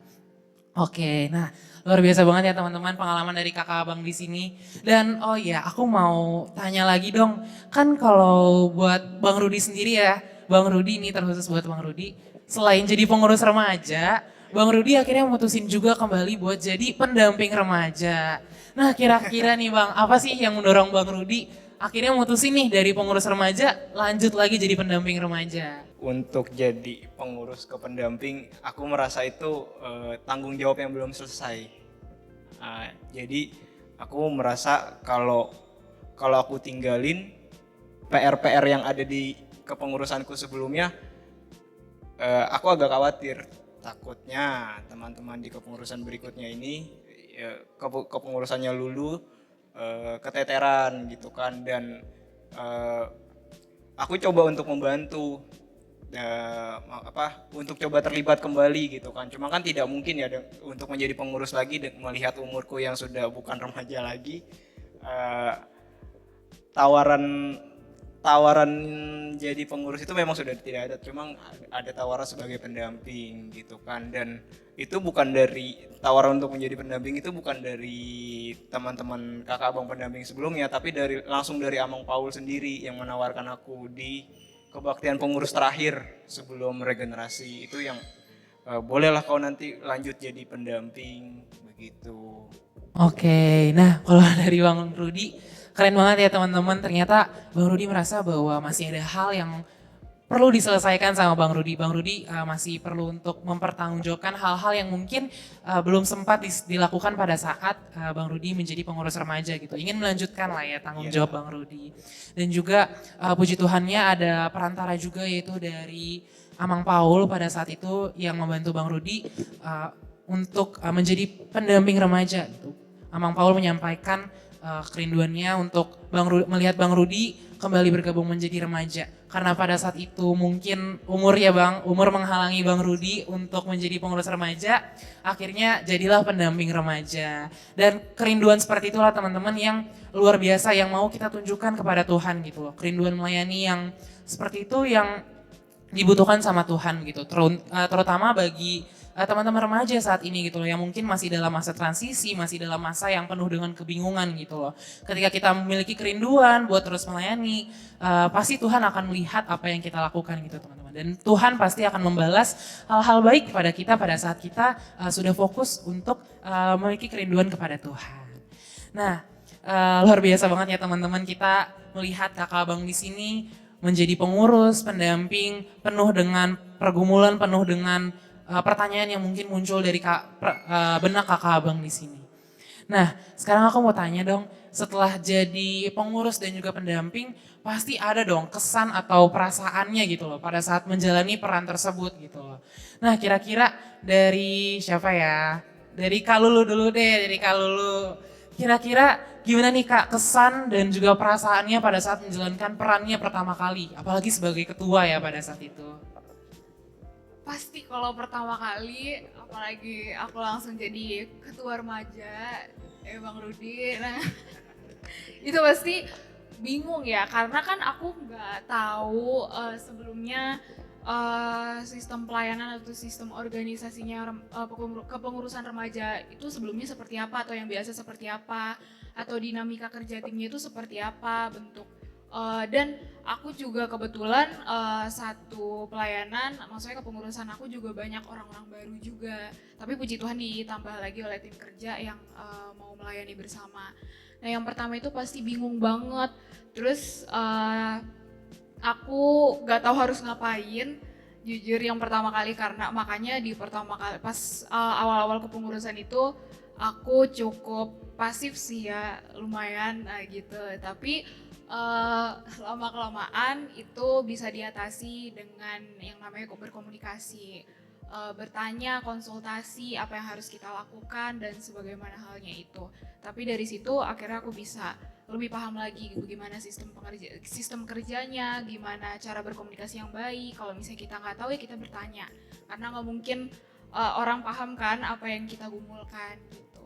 Oke, nah luar biasa banget ya teman-teman pengalaman dari kakak abang di sini. Dan oh iya, aku mau tanya lagi dong. Kan kalau buat Bang Rudi sendiri ya, Bang Rudi ini terkhusus buat Bang Rudi. Selain jadi pengurus remaja, Bang Rudi akhirnya memutusin juga kembali buat jadi pendamping remaja. Nah kira-kira nih Bang, apa sih yang mendorong Bang Rudi akhirnya memutusin nih dari pengurus remaja lanjut lagi jadi pendamping remaja? Untuk jadi pengurus ke pendamping, aku merasa itu tanggung jawab yang belum selesai. Jadi aku merasa kalau aku tinggalin PR-PR yang ada di kepengurusanku sebelumnya, aku agak khawatir. Takutnya teman-teman di kepengurusan berikutnya ini, kepengurusannya Lulu keteteran gitu kan, dan aku coba untuk membantu. Untuk coba terlibat kembali gitu kan, cuma kan tidak mungkin ya untuk menjadi pengurus lagi melihat umurku yang sudah bukan remaja lagi. Tawaran jadi pengurus itu memang sudah tidak ada, cuma ada tawaran sebagai pendamping gitu kan, dan itu bukan dari tawaran untuk menjadi pendamping, itu bukan dari teman-teman kakak abang pendamping sebelumnya, tapi langsung dari Amang Paul sendiri yang menawarkan aku di kebaktian pengurus terakhir sebelum regenerasi itu, yang bolehlah kau nanti lanjut jadi pendamping begitu. Oke, nah kalau dari Bang Rudi, keren banget ya teman-teman. Ternyata Bang Rudi merasa bahwa masih ada hal yang perlu diselesaikan sama Bang Rudi. Bang Rudi masih perlu untuk mempertanggungjawabkan hal-hal yang mungkin belum sempat dilakukan pada saat Bang Rudi menjadi pengurus remaja gitu. Ingin melanjutkan lah ya tanggung jawab Bang Rudi. Dan juga puji Tuhannya ada perantara juga, yaitu dari Amang Paul pada saat itu yang membantu Bang Rudi untuk menjadi pendamping remaja gitu. Amang Paul menyampaikan kerinduannya untuk melihat Bang Rudi kembali bergabung menjadi remaja. Karena pada saat itu mungkin umur menghalangi Bang Rudi untuk menjadi pengurus remaja. Akhirnya jadilah pendamping remaja. Dan kerinduan seperti itulah teman-teman yang luar biasa yang mau kita tunjukkan kepada Tuhan gitu loh. Kerinduan melayani yang seperti itu yang dibutuhkan sama Tuhan gitu. Terutama bagi teman-teman remaja saat ini gitu loh, yang mungkin masih dalam masa transisi, masih dalam masa yang penuh dengan kebingungan gitu loh. Ketika kita memiliki kerinduan buat terus melayani, pasti Tuhan akan melihat apa yang kita lakukan gitu teman-teman. Dan Tuhan pasti akan membalas hal-hal baik kepada kita pada saat kita sudah fokus untuk memiliki kerinduan kepada Tuhan. Nah, luar biasa banget ya teman-teman, kita melihat kakak abang di sini menjadi pengurus, pendamping, penuh dengan pergumulan, penuh dengan pertanyaan yang mungkin muncul dari benak kakak abang di sini. Nah, sekarang aku mau tanya dong, setelah jadi pengurus dan juga pendamping, pasti ada dong kesan atau perasaannya gitu loh pada saat menjalani peran tersebut gitu loh. Nah, kira-kira dari siapa ya? Dari Kak Lulu dulu deh, dari Kak Lulu. Kira-kira gimana nih Kak kesan dan juga perasaannya pada saat menjalankan perannya pertama kali, apalagi sebagai ketua ya pada saat itu? Pasti kalau pertama kali, apalagi aku langsung jadi ketua remaja, Bang Rudi, nah itu pasti bingung ya, karena kan aku nggak tahu sebelumnya sistem pelayanan atau sistem organisasinya kepengurusan remaja itu sebelumnya seperti apa, atau yang biasa seperti apa, atau dinamika kerja timnya itu seperti apa bentuk. Dan aku juga kebetulan satu pelayanan, maksudnya kepengurusan aku juga banyak orang-orang baru juga. Tapi puji Tuhan ditambah lagi oleh tim kerja yang mau melayani bersama. Nah yang pertama itu pasti bingung banget. Terus aku gak tahu harus ngapain. Jujur yang pertama kali, karena makanya di pertama kali pas awal-awal kepengurusan itu aku cukup pasif sih ya, lumayan gitu. Tapi lama-kelamaan itu bisa diatasi dengan yang namanya berkomunikasi, bertanya, konsultasi apa yang harus kita lakukan dan sebagaimana halnya itu. Tapi dari situ akhirnya aku bisa lebih paham lagi bagaimana sistem kerjanya, gimana cara berkomunikasi yang baik. Kalau misalnya kita nggak tahu ya kita bertanya, karena nggak mungkin orang paham kan apa yang kita gumulkan gitu.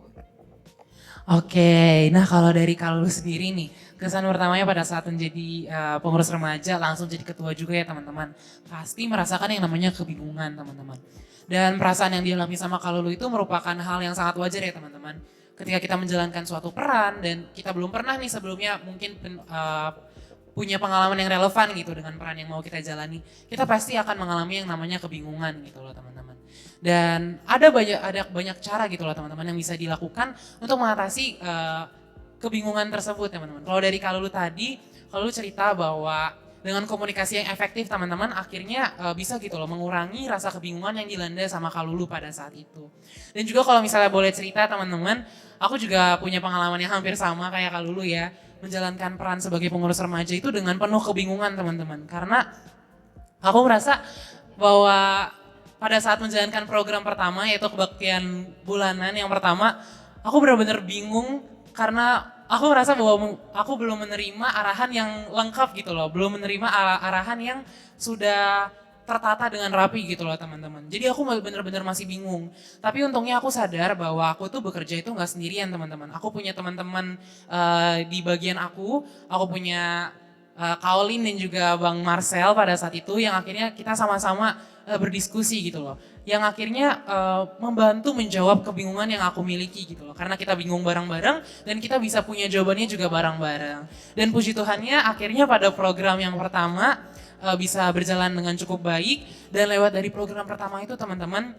Oke, nah kalau dari Kalulu sendiri nih, kesan pertamanya pada saat menjadi pengurus remaja, langsung jadi ketua juga ya teman-teman. Pasti merasakan yang namanya kebingungan teman-teman. Dan perasaan yang dialami sama Kalulu itu merupakan hal yang sangat wajar ya teman-teman. Ketika kita menjalankan suatu peran dan kita belum pernah nih sebelumnya mungkin punya pengalaman yang relevan gitu dengan peran yang mau kita jalani, kita pasti akan mengalami yang namanya kebingungan gitu loh teman-teman. Dan ada banyak cara gitu loh teman-teman yang bisa dilakukan untuk mengatasi kebingungan tersebut teman-teman. Kalau dari Kalulu tadi, Kalulu cerita bahwa dengan komunikasi yang efektif teman-teman akhirnya bisa gitu loh mengurangi rasa kebingungan yang dilanda sama Kalulu pada saat itu. Dan juga kalau misalnya boleh cerita teman-teman, aku juga punya pengalaman yang hampir sama kayak Kalulu ya, menjalankan peran sebagai pengurus remaja itu dengan penuh kebingungan teman-teman. Karena aku merasa bahwa pada saat menjalankan program pertama yaitu kebaktian bulanan yang pertama, aku benar-benar bingung karena aku merasa bahwa aku belum menerima arahan yang lengkap gitu loh, belum menerima arahan yang sudah tertata dengan rapi gitu loh teman-teman. Jadi aku benar-benar masih bingung. Tapi untungnya aku sadar bahwa aku tuh bekerja itu nggak sendirian teman-teman. Aku punya teman-teman di bagian aku punya Kaolin dan juga Bang Marcel pada saat itu yang akhirnya kita sama-sama berdiskusi gitu loh. Yang akhirnya membantu menjawab kebingungan yang aku miliki gitu loh. Karena kita bingung bareng-bareng dan kita bisa punya jawabannya juga bareng-bareng. Dan puji Tuhannya akhirnya pada program yang pertama bisa berjalan dengan cukup baik. Dan lewat dari program pertama itu teman-teman,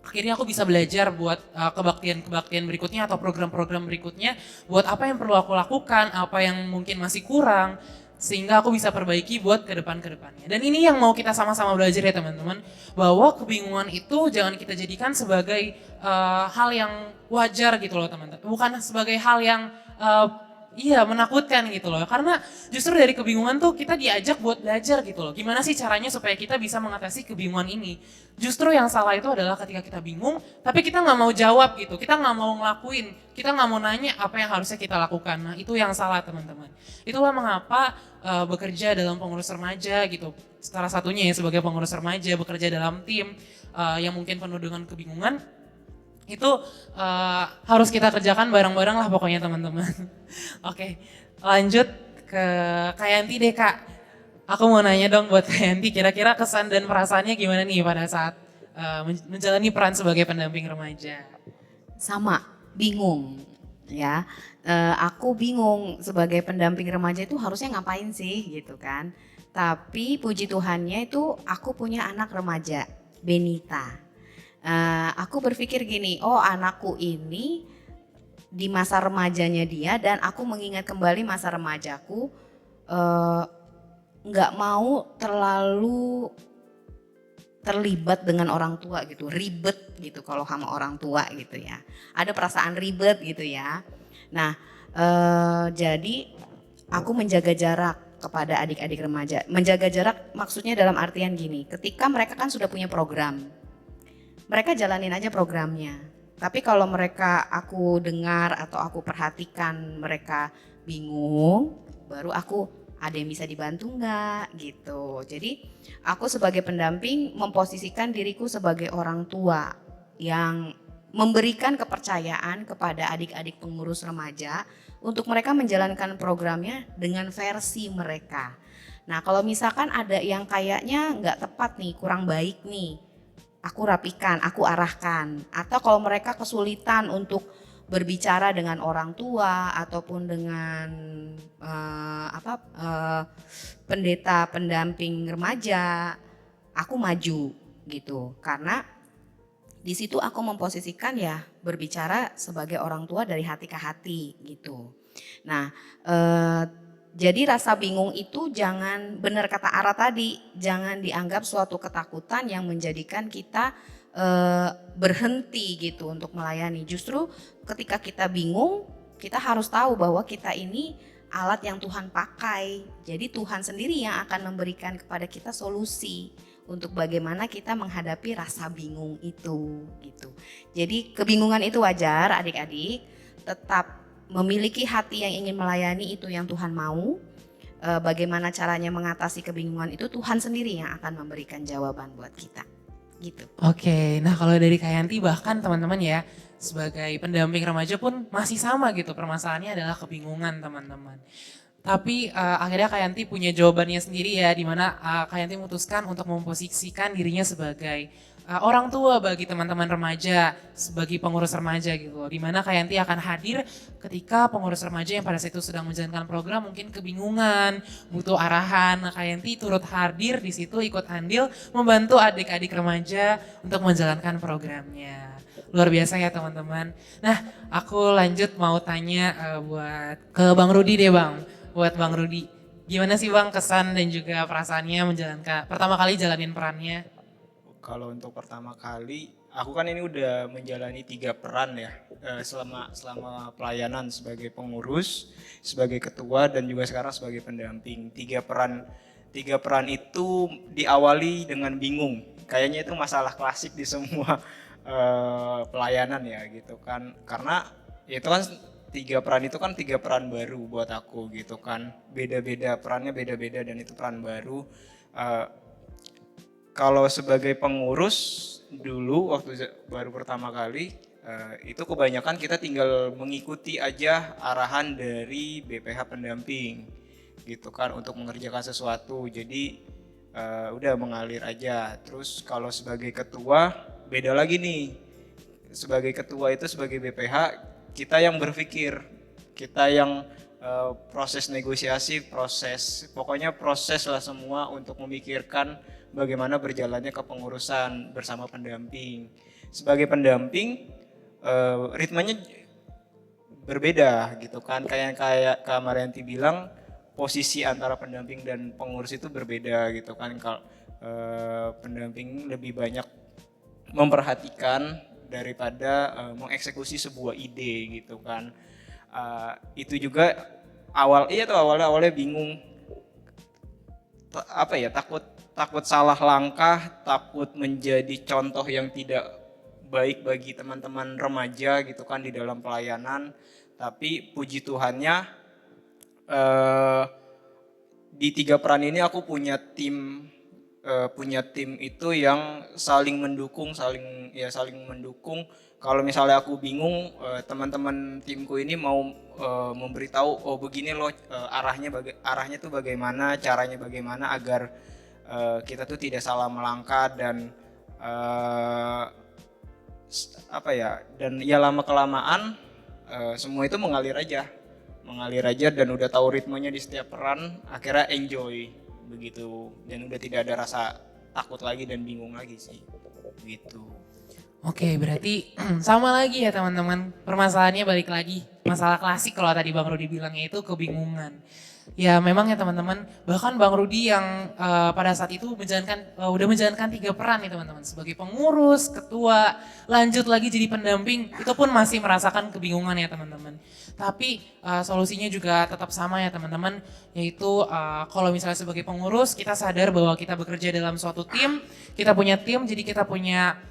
akhirnya aku bisa belajar buat kebaktian berikutnya atau program-program berikutnya. Buat apa yang perlu aku lakukan, apa yang mungkin masih kurang. Sehingga aku bisa perbaiki buat ke depannya. Dan ini yang mau kita sama-sama belajar ya teman-teman. Bahwa kebingungan itu jangan kita jadikan sebagai hal yang wajar gitu loh teman-teman. Bukan sebagai hal yang menakutkan gitu loh. Karena justru dari kebingungan tuh kita diajak buat belajar gitu loh. Gimana sih caranya supaya kita bisa mengatasi kebingungan ini. Justru yang salah itu adalah ketika kita bingung, tapi kita nggak mau jawab gitu. Kita nggak mau ngelakuin, kita nggak mau nanya apa yang harusnya kita lakukan. Nah itu yang salah teman-teman. Itulah mengapa bekerja dalam pengurus remaja gitu. Salah satunya ya sebagai pengurus remaja, bekerja dalam tim yang mungkin penuh dengan kebingungan. Itu harus kita kerjakan bareng-bareng lah pokoknya teman-teman. Oke, lanjut ke Kak Yanti deh Kak. Aku mau nanya dong buat Kak Yanti, kira-kira kesan dan perasaannya gimana nih pada saat menjalani peran sebagai pendamping remaja? Sama, bingung ya. Aku bingung sebagai pendamping remaja itu harusnya ngapain sih gitu kan. Tapi puji Tuhannya itu aku punya anak remaja, Benita. Aku berpikir gini, oh anakku ini di masa remajanya dia dan aku mengingat kembali masa remajaku, nggak mau terlalu terlibat dengan orang tua gitu, ribet gitu kalau sama orang tua gitu ya. Ada perasaan ribet gitu ya. Nah, jadi aku menjaga jarak kepada adik-adik remaja. Menjaga jarak maksudnya dalam artian gini, ketika mereka kan sudah punya program, mereka jalanin aja programnya. Tapi kalau mereka aku dengar atau aku perhatikan mereka bingung, baru aku ada yang bisa dibantu nggak gitu. Jadi aku sebagai pendamping memposisikan diriku sebagai orang tua yang memberikan kepercayaan kepada adik-adik pengurus remaja untuk mereka menjalankan programnya dengan versi mereka. Nah kalau misalkan ada yang kayaknya nggak tepat nih, kurang baik nih, aku rapikan, aku arahkan. Atau kalau mereka kesulitan untuk berbicara dengan orang tua ataupun dengan pendeta pendamping remaja, aku maju gitu. Karena di situ aku memposisikan ya berbicara sebagai orang tua dari hati ke hati gitu. Nah, jadi rasa bingung itu jangan, benar kata Ara tadi, jangan dianggap suatu ketakutan yang menjadikan kita berhenti gitu untuk melayani. Justru ketika kita bingung, kita harus tahu bahwa kita ini alat yang Tuhan pakai. Jadi Tuhan sendiri yang akan memberikan kepada kita solusi untuk bagaimana kita menghadapi rasa bingung itu gitu. Jadi kebingungan itu wajar adik-adik, tetap memiliki hati yang ingin melayani itu yang Tuhan mau. Bagaimana caranya mengatasi kebingungan itu Tuhan sendiri yang akan memberikan jawaban buat kita gitu. Oke, nah kalau dari Kak Yanti bahkan teman-teman ya sebagai pendamping remaja pun masih sama gitu, permasalahannya adalah kebingungan teman-teman. Tapi akhirnya Kak Yanti punya jawabannya sendiri ya, di mana Kak Yanti memutuskan untuk memposisikan dirinya sebagai orang tua bagi teman-teman remaja, sebagai pengurus remaja gitu. Di mana Kak Yanti akan hadir ketika pengurus remaja yang pada saat itu sedang menjalankan program mungkin kebingungan, butuh arahan. Nah, Kak Yanti turut hadir di situ, ikut andil membantu adik-adik remaja untuk menjalankan programnya. Luar biasa ya teman-teman. Nah, aku lanjut mau tanya buat ke Bang Rudi deh Bang. Buat Bang Rudi, gimana sih Bang kesan dan juga perasaannya menjalankan pertama kali jalanin perannya? Kalau untuk pertama kali, aku kan ini udah menjalani 3 peran ya selama pelayanan sebagai pengurus, sebagai ketua dan juga sekarang sebagai pendamping. 3 peran itu diawali dengan bingung. Kayaknya itu masalah klasik di semua pelayanan ya gitu kan. Karena itu kan 3 peran itu kan 3 peran baru buat aku gitu kan. Beda-beda perannya, beda-beda dan itu peran baru. Kalau sebagai pengurus dulu waktu baru pertama kali itu kebanyakan kita tinggal mengikuti aja arahan dari BPH pendamping gitu kan untuk mengerjakan sesuatu. Jadi udah mengalir aja. Terus kalau sebagai ketua beda lagi nih. Sebagai ketua itu sebagai BPH kita yang berpikir, kita yang proses negosiasi, pokoknya proses lah semua untuk memikirkan bagaimana berjalannya kepengurusan bersama pendamping. Sebagai pendamping, ritmenya berbeda gitu kan, kayak Kak Marianti bilang, posisi antara pendamping dan pengurus itu berbeda gitu kan. Kalau pendamping lebih banyak memperhatikan daripada mengeksekusi sebuah ide gitu kan. Itu juga awalnya bingung, takut salah langkah, takut menjadi contoh yang tidak baik bagi teman-teman remaja gitu kan di dalam pelayanan. Tapi puji Tuhannya di 3 peran ini aku punya tim itu yang saling mendukung. Kalau misalnya aku bingung, teman-teman timku ini mau memberitahu, oh begini loh arahnya tuh bagaimana, caranya bagaimana agar kita tuh tidak salah melangkah dan eh, apa ya, dan ya lama kelamaan semua itu mengalir aja dan udah tahu ritmenya di setiap peran, akhirnya enjoy begitu, dan udah tidak ada rasa takut lagi dan bingung lagi sih gitu. Oke, berarti sama lagi ya teman-teman. Permasalahannya balik lagi. Masalah klasik kalau tadi Bang Rudi bilangnya itu kebingungan. Ya memang ya teman-teman, bahkan Bang Rudi yang pada saat itu udah menjalankan 3 peran nih teman-teman. Sebagai pengurus, ketua, lanjut lagi jadi pendamping, itu pun masih merasakan kebingungan ya teman-teman. Tapi solusinya juga tetap sama ya teman-teman, yaitu kalau misalnya sebagai pengurus kita sadar bahwa kita bekerja dalam suatu tim, kita punya tim, jadi kita punya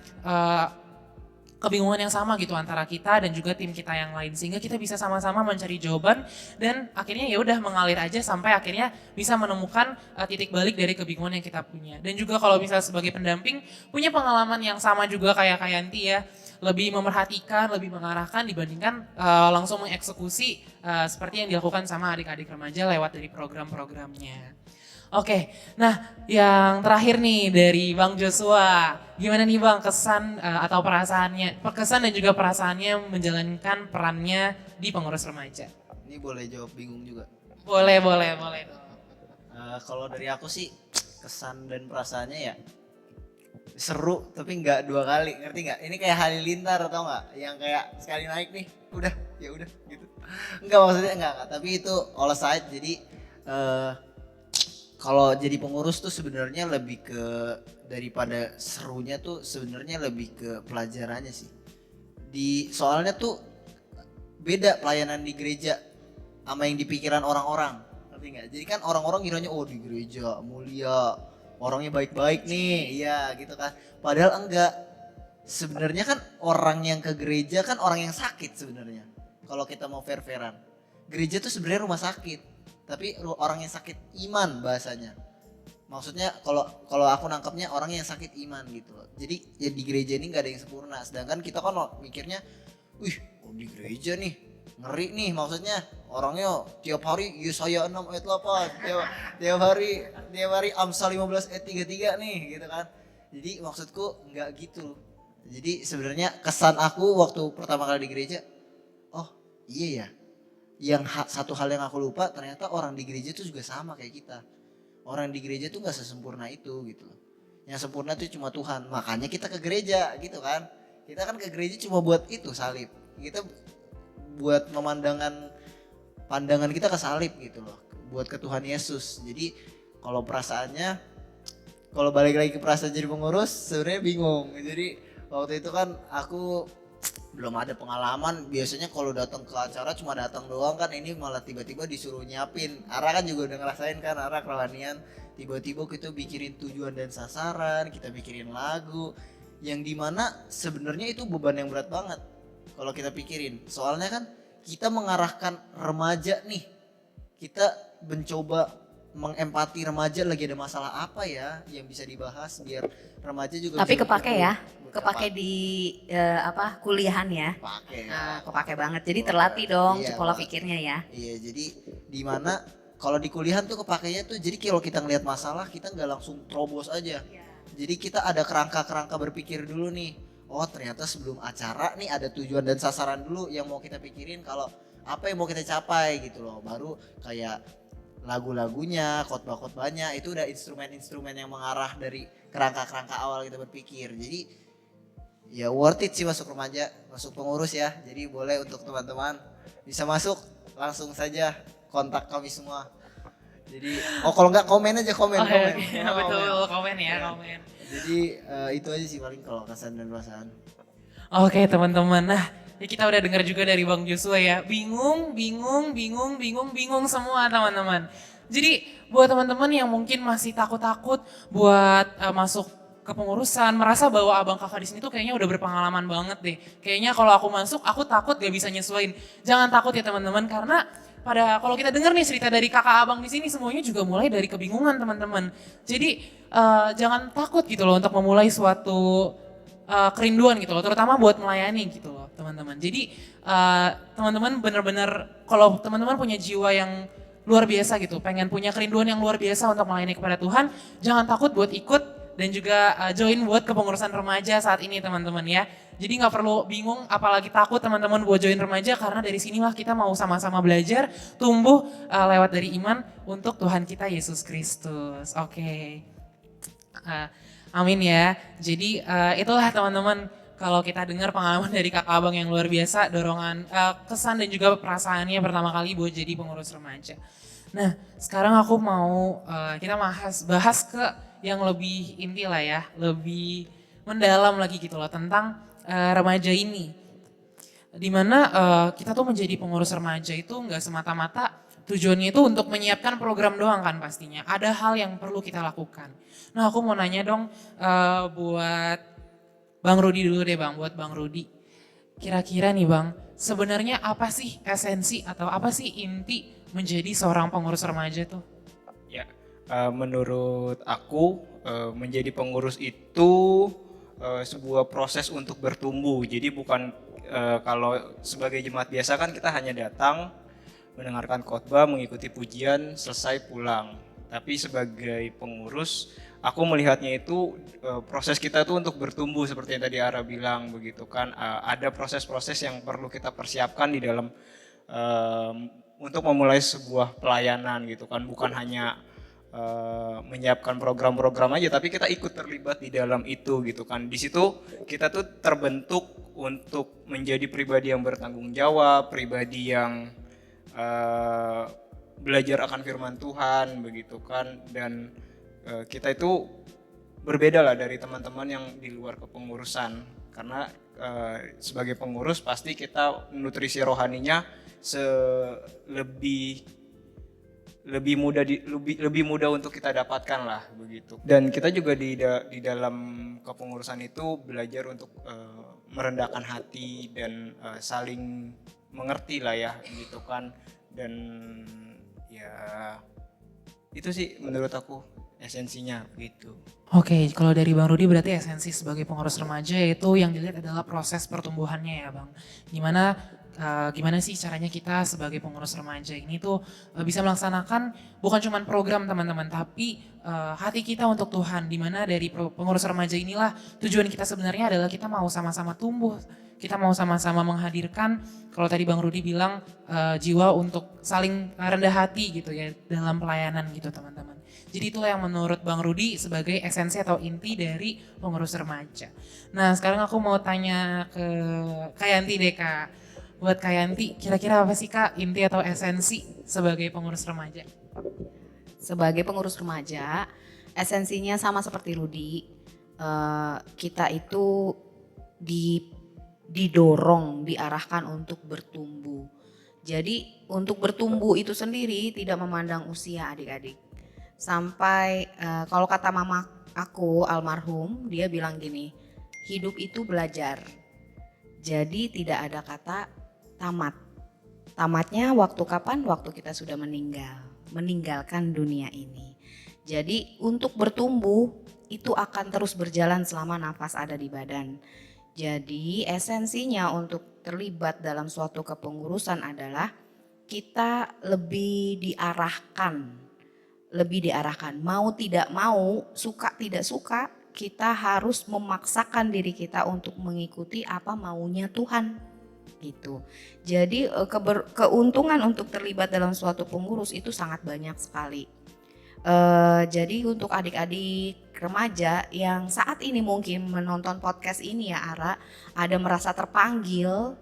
kebingungan yang sama gitu antara kita dan juga tim kita yang lain, sehingga kita bisa sama-sama mencari jawaban dan akhirnya ya udah mengalir aja sampai akhirnya bisa menemukan titik balik dari kebingungan yang kita punya. Dan juga kalau misalnya sebagai pendamping punya pengalaman yang sama juga kayak Yanti ya, lebih memerhatikan, lebih mengarahkan dibandingkan langsung mengeksekusi seperti yang dilakukan sama adik-adik remaja lewat dari program-programnya. Oke, nah yang terakhir nih dari Bang Joshua, gimana nih Bang kesan atau kesan dan juga perasaannya menjalankan perannya di pengurus remaja? Ini boleh jawab bingung juga. Boleh dong. Kalau dari aku sih kesan dan perasaannya ya seru tapi nggak 2 kali, ngerti nggak? Ini kayak halilintar atau nggak? Yang kayak sekali naik nih, udah ya udah gitu. Enggak, maksudnya enggak, tapi itu all aside. Jadi kalau jadi pengurus tuh sebenarnya lebih ke, daripada serunya tuh sebenarnya lebih ke pelajarannya sih. Soalnya tuh beda pelayanan di gereja sama yang di pikiran orang-orang, ngerti nggak? Jadi kan orang-orang ngiranya oh di gereja mulia, orangnya baik-baik nih, iya gitu kan. Padahal enggak. Sebenarnya kan orang yang ke gereja kan orang yang sakit sebenarnya. Kalau kita mau fair-fairan, gereja tuh sebenarnya rumah sakit. Tapi orang yang sakit iman bahasanya. Maksudnya kalau aku nangkepnya orang yang sakit iman gitu loh. Jadi ya di gereja ini nggak ada yang sempurna. Sedangkan kita kan mikirnya, wih di gereja nih ngeri nih, maksudnya orangnya tiap hari Yesaya 6 ayat 8, tiap hari Amsal 15 ayat 33 nih gitu kan. Jadi maksudku nggak gitu. Jadi sebenarnya kesan aku waktu pertama kali di gereja, oh iya ya. Satu hal yang aku lupa, ternyata orang di gereja tuh juga sama kayak kita. Orang di gereja tuh gak sesempurna itu gitu. Yang sempurna tuh cuma Tuhan. Makanya kita ke gereja gitu kan. Kita kan ke gereja cuma buat itu, salib. Kita buat pandangan kita ke salib gitu loh. Buat ke Tuhan Yesus. Jadi kalau perasaannya, kalau balik lagi ke perasaan jadi pengurus sebenarnya bingung. Jadi waktu itu kan aku belum ada pengalaman. Biasanya kalau datang ke acara cuma datang doang kan, ini malah tiba-tiba disuruh nyiapin. Ara kan juga udah ngerasain kan, Ara kerohanian, tiba-tiba kita bikirin tujuan dan sasaran, kita bikirin lagu yang dimana sebenarnya itu beban yang berat banget kalau kita pikirin. Soalnya kan kita mengarahkan remaja nih, kita mencoba mengempati remaja lagi ada masalah apa ya yang bisa dibahas biar remaja juga Tapi bisa kepake ya, berkembang. kepake di kuliahan ya. Kepake ya. Kepake banget. Jadi terlatih dong Iya, pola Pak. pikirnya ya. Iya, jadi di mana kalau di kuliahan tuh kepakainya tuh jadi kalau kita ngelihat masalah kita nggak langsung terobos aja. Jadi kita ada kerangka-kerangka berpikir dulu nih. Oh ternyata sebelum acara nih ada tujuan dan sasaran dulu yang mau kita pikirin, kalau apa yang mau kita capai gitu loh. Baru kayak lagu-lagunya, khotbah-khotbahnya itu udah instrumen-instrumen yang mengarah dari kerangka-kerangka awal kita berpikir. Jadi ya worth it sih masuk remaja, masuk pengurus ya. Jadi boleh untuk teman-teman bisa masuk, langsung saja kontak kami semua. Jadi kalau nggak komen aja komen. Iya, betul, komen ya, komen. Jadi itu aja sih paling kalau kesan dan perasaan. Oke teman-teman, nah ya kita udah dengar juga dari Bang Joshua ya, bingung semua teman-teman. Jadi buat teman-teman yang mungkin masih takut-takut buat masuk kepengurusan, merasa bahwa abang kakak di sini tuh kayaknya udah berpengalaman banget deh. Kayaknya kalau aku masuk, aku takut gak bisa nyesuaiin. Jangan takut ya teman-teman, karena kalau kita dengar nih cerita dari kakak abang di sini, semuanya juga mulai dari kebingungan teman-teman. Jadi jangan takut gitu loh untuk memulai suatu kerinduan gitu loh, terutama buat melayani gitu loh teman-teman. Jadi teman-teman benar-benar kalau teman-teman punya jiwa yang luar biasa gitu, pengen punya kerinduan yang luar biasa untuk melayani kepada Tuhan, jangan takut buat ikut dan juga join buat kepengurusan remaja saat ini teman-teman ya. Jadi nggak perlu bingung apalagi takut teman-teman buat join remaja karena dari sinilah kita mau sama-sama belajar, tumbuh lewat dari iman untuk Tuhan kita Yesus Kristus. Oke. Amin ya. Jadi itulah teman-teman kalau kita dengar pengalaman dari kakak abang yang luar biasa, dorongan, kesan dan juga perasaannya pertama kali buat jadi pengurus remaja. Nah sekarang aku mau kita bahas ke yang lebih inti lah ya, lebih mendalam lagi gitu loh tentang remaja ini. Dimana kita tuh menjadi pengurus remaja itu nggak semata-mata tujuannya itu untuk menyiapkan program doang kan pastinya. Ada hal yang perlu kita lakukan. Nah aku mau nanya dong buat Bang Rudi dulu deh Bang, buat Bang Rudi. Kira-kira nih Bang, sebenarnya apa sih esensi atau apa sih inti menjadi seorang pengurus remaja tuh? Ya, menurut aku menjadi pengurus itu sebuah proses untuk bertumbuh. Jadi bukan kalau sebagai jemaat biasa kan kita hanya datang, mendengarkan khotbah, mengikuti pujian, selesai pulang. Tapi sebagai pengurus, aku melihatnya itu proses kita itu untuk bertumbuh seperti yang tadi Ara bilang begitu kan. Ada proses-proses yang perlu kita persiapkan di dalam untuk memulai sebuah pelayanan gitu kan. Bukan hanya menyiapkan program-program aja, tapi kita ikut terlibat di dalam itu gitu kan. Di situ kita tuh terbentuk untuk menjadi pribadi yang bertanggung jawab, pribadi yang belajar akan firman Tuhan begitu kan. Dan kita itu berbeda lah dari teman-teman yang di luar kepengurusan, karena sebagai pengurus pasti kita nutrisi rohaninya lebih mudah untuk kita dapatkan lah begitu. Dan kita juga di dalam kepengurusan itu belajar untuk merendahkan hati dan saling mengerti lah ya gitu kan. Dan ya itu sih menurut aku esensinya gitu. Oke, kalau dari Bang Rudi berarti esensi sebagai pengurus remaja itu yang dilihat adalah proses pertumbuhannya ya Bang. Gimana sih caranya kita sebagai pengurus remaja ini tuh bisa melaksanakan bukan cuma program teman-teman, tapi hati kita untuk Tuhan. Dimana dari pengurus remaja inilah tujuan kita sebenarnya adalah kita mau sama-sama tumbuh. Kita mau sama-sama menghadirkan, kalau tadi Bang Rudi bilang jiwa untuk saling rendah hati gitu ya dalam pelayanan gitu teman-teman. Jadi itulah yang menurut Bang Rudi sebagai esensi atau inti dari pengurus remaja. Nah sekarang aku mau tanya ke Kak Yanti deh Kak. Buat Kak Yanti, kira-kira apa sih Kak inti atau esensi sebagai pengurus remaja? Sebagai pengurus remaja, esensinya sama seperti Rudi. Kita itu didorong, diarahkan untuk bertumbuh. Jadi untuk bertumbuh itu sendiri tidak memandang usia adik-adik. Sampai kalau kata mama aku almarhum, dia bilang gini, hidup itu belajar. Jadi tidak ada kata tamat. Tamatnya waktu kapan? Waktu kita sudah meninggalkan dunia ini. Jadi untuk bertumbuh itu akan terus berjalan selama nafas ada di badan. Jadi esensinya untuk terlibat dalam suatu kepengurusan adalah kita lebih diarahkan. Mau tidak mau, suka tidak suka, kita harus memaksakan diri kita untuk mengikuti apa maunya Tuhan gitu. Jadi keuntungan untuk terlibat dalam suatu pengurus itu sangat banyak sekali. Jadi untuk adik-adik remaja yang saat ini mungkin menonton podcast ini ya Ara, ada merasa terpanggil,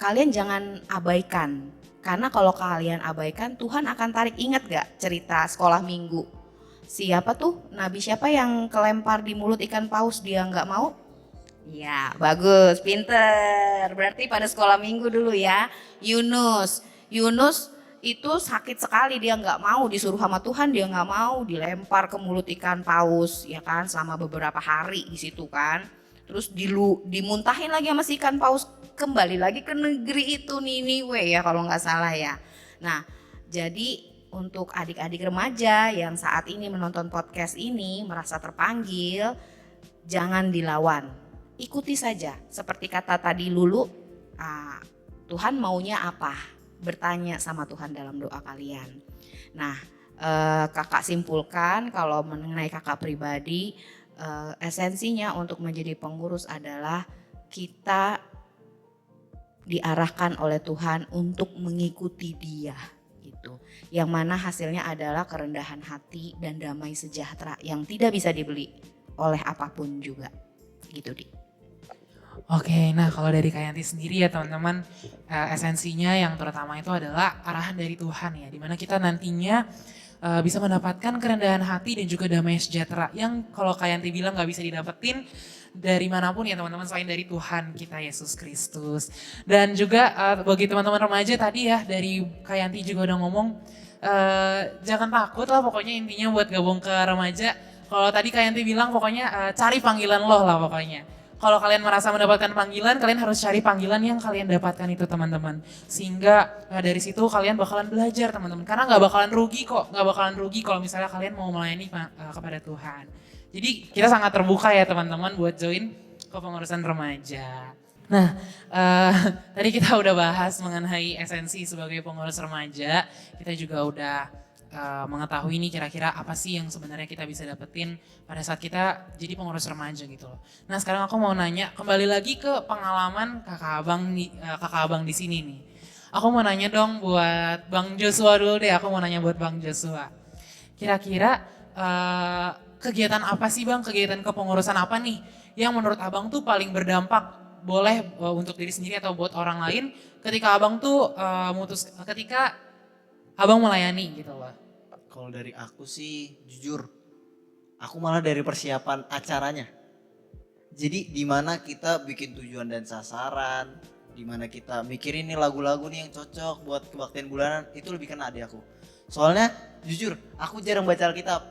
kalian jangan abaikan. Karena kalau kalian abaikan, Tuhan akan tarik. Ingat gak cerita sekolah minggu? Siapa tuh? Nabi siapa yang kelempar di mulut ikan paus dia nggak mau? Ya bagus, pinter. Berarti pada sekolah minggu dulu ya. Yunus itu sakit sekali, dia nggak mau disuruh sama Tuhan, dia nggak mau dilempar ke mulut ikan paus ya kan selama beberapa hari di situ kan. Terus dimuntahin lagi sama si ikan paus, kembali lagi ke negeri itu Niniwe ya kalau nggak salah ya. Nah jadi untuk adik-adik remaja yang saat ini menonton podcast ini merasa terpanggil, jangan dilawan, ikuti saja. Seperti kata tadi Lulu, Tuhan maunya apa? Bertanya sama Tuhan dalam doa kalian. Nah kakak simpulkan kalau mengenai kakak pribadi, esensinya untuk menjadi pengurus adalah kita diarahkan oleh Tuhan untuk mengikuti Dia gitu. Yang mana hasilnya adalah kerendahan hati dan damai sejahtera yang tidak bisa dibeli oleh apapun juga. Gitu, Di. Oke, nah kalau dari Kak Yanti sendiri ya teman-teman, esensinya yang terutama itu adalah arahan dari Tuhan ya, dimana kita nantinya bisa mendapatkan kerendahan hati dan juga damai sejahtera yang kalau Kak Yanti bilang gak bisa didapetin dari manapun ya teman-teman selain dari Tuhan kita Yesus Kristus. Dan juga bagi teman-teman remaja tadi ya dari Kak Yanti juga udah ngomong jangan takut lah pokoknya intinya buat gabung ke remaja. Kalau tadi Kak Yanti bilang pokoknya cari panggilan loh lah pokoknya. Kalau kalian merasa mendapatkan panggilan, kalian harus cari panggilan yang kalian dapatkan itu teman-teman. Sehingga dari situ kalian bakalan belajar teman-teman. Karena gak bakalan rugi kok, gak bakalan rugi kalau misalnya kalian mau melayani kepada Tuhan. Jadi kita sangat terbuka ya teman-teman buat join kepengurusan remaja. Nah, tadi kita udah bahas mengenai esensi sebagai pengurus remaja. Kita juga udah mengetahui nih kira-kira apa sih yang sebenarnya kita bisa dapetin pada saat kita jadi pengurus remaja gitu loh. Nah sekarang aku mau nanya kembali lagi ke pengalaman kakak abang di sini nih. Aku mau nanya dong buat Bang Joshua dulu deh. Aku mau nanya buat Bang Joshua. Kira-kira kegiatan apa sih Bang? Kegiatan kepengurusan apa nih yang menurut Abang tuh paling berdampak? Boleh untuk diri sendiri atau buat orang lain ketika Abang tuh ketika Abang melayani gitu loh. Kalau dari aku sih jujur, aku malah dari persiapan acaranya. Jadi di mana kita bikin tujuan dan sasaran, di mana kita mikirin nih lagu-lagu nih yang cocok buat kebaktian bulanan, itu lebih kena di aku. Soalnya jujur, aku jarang baca Alkitab.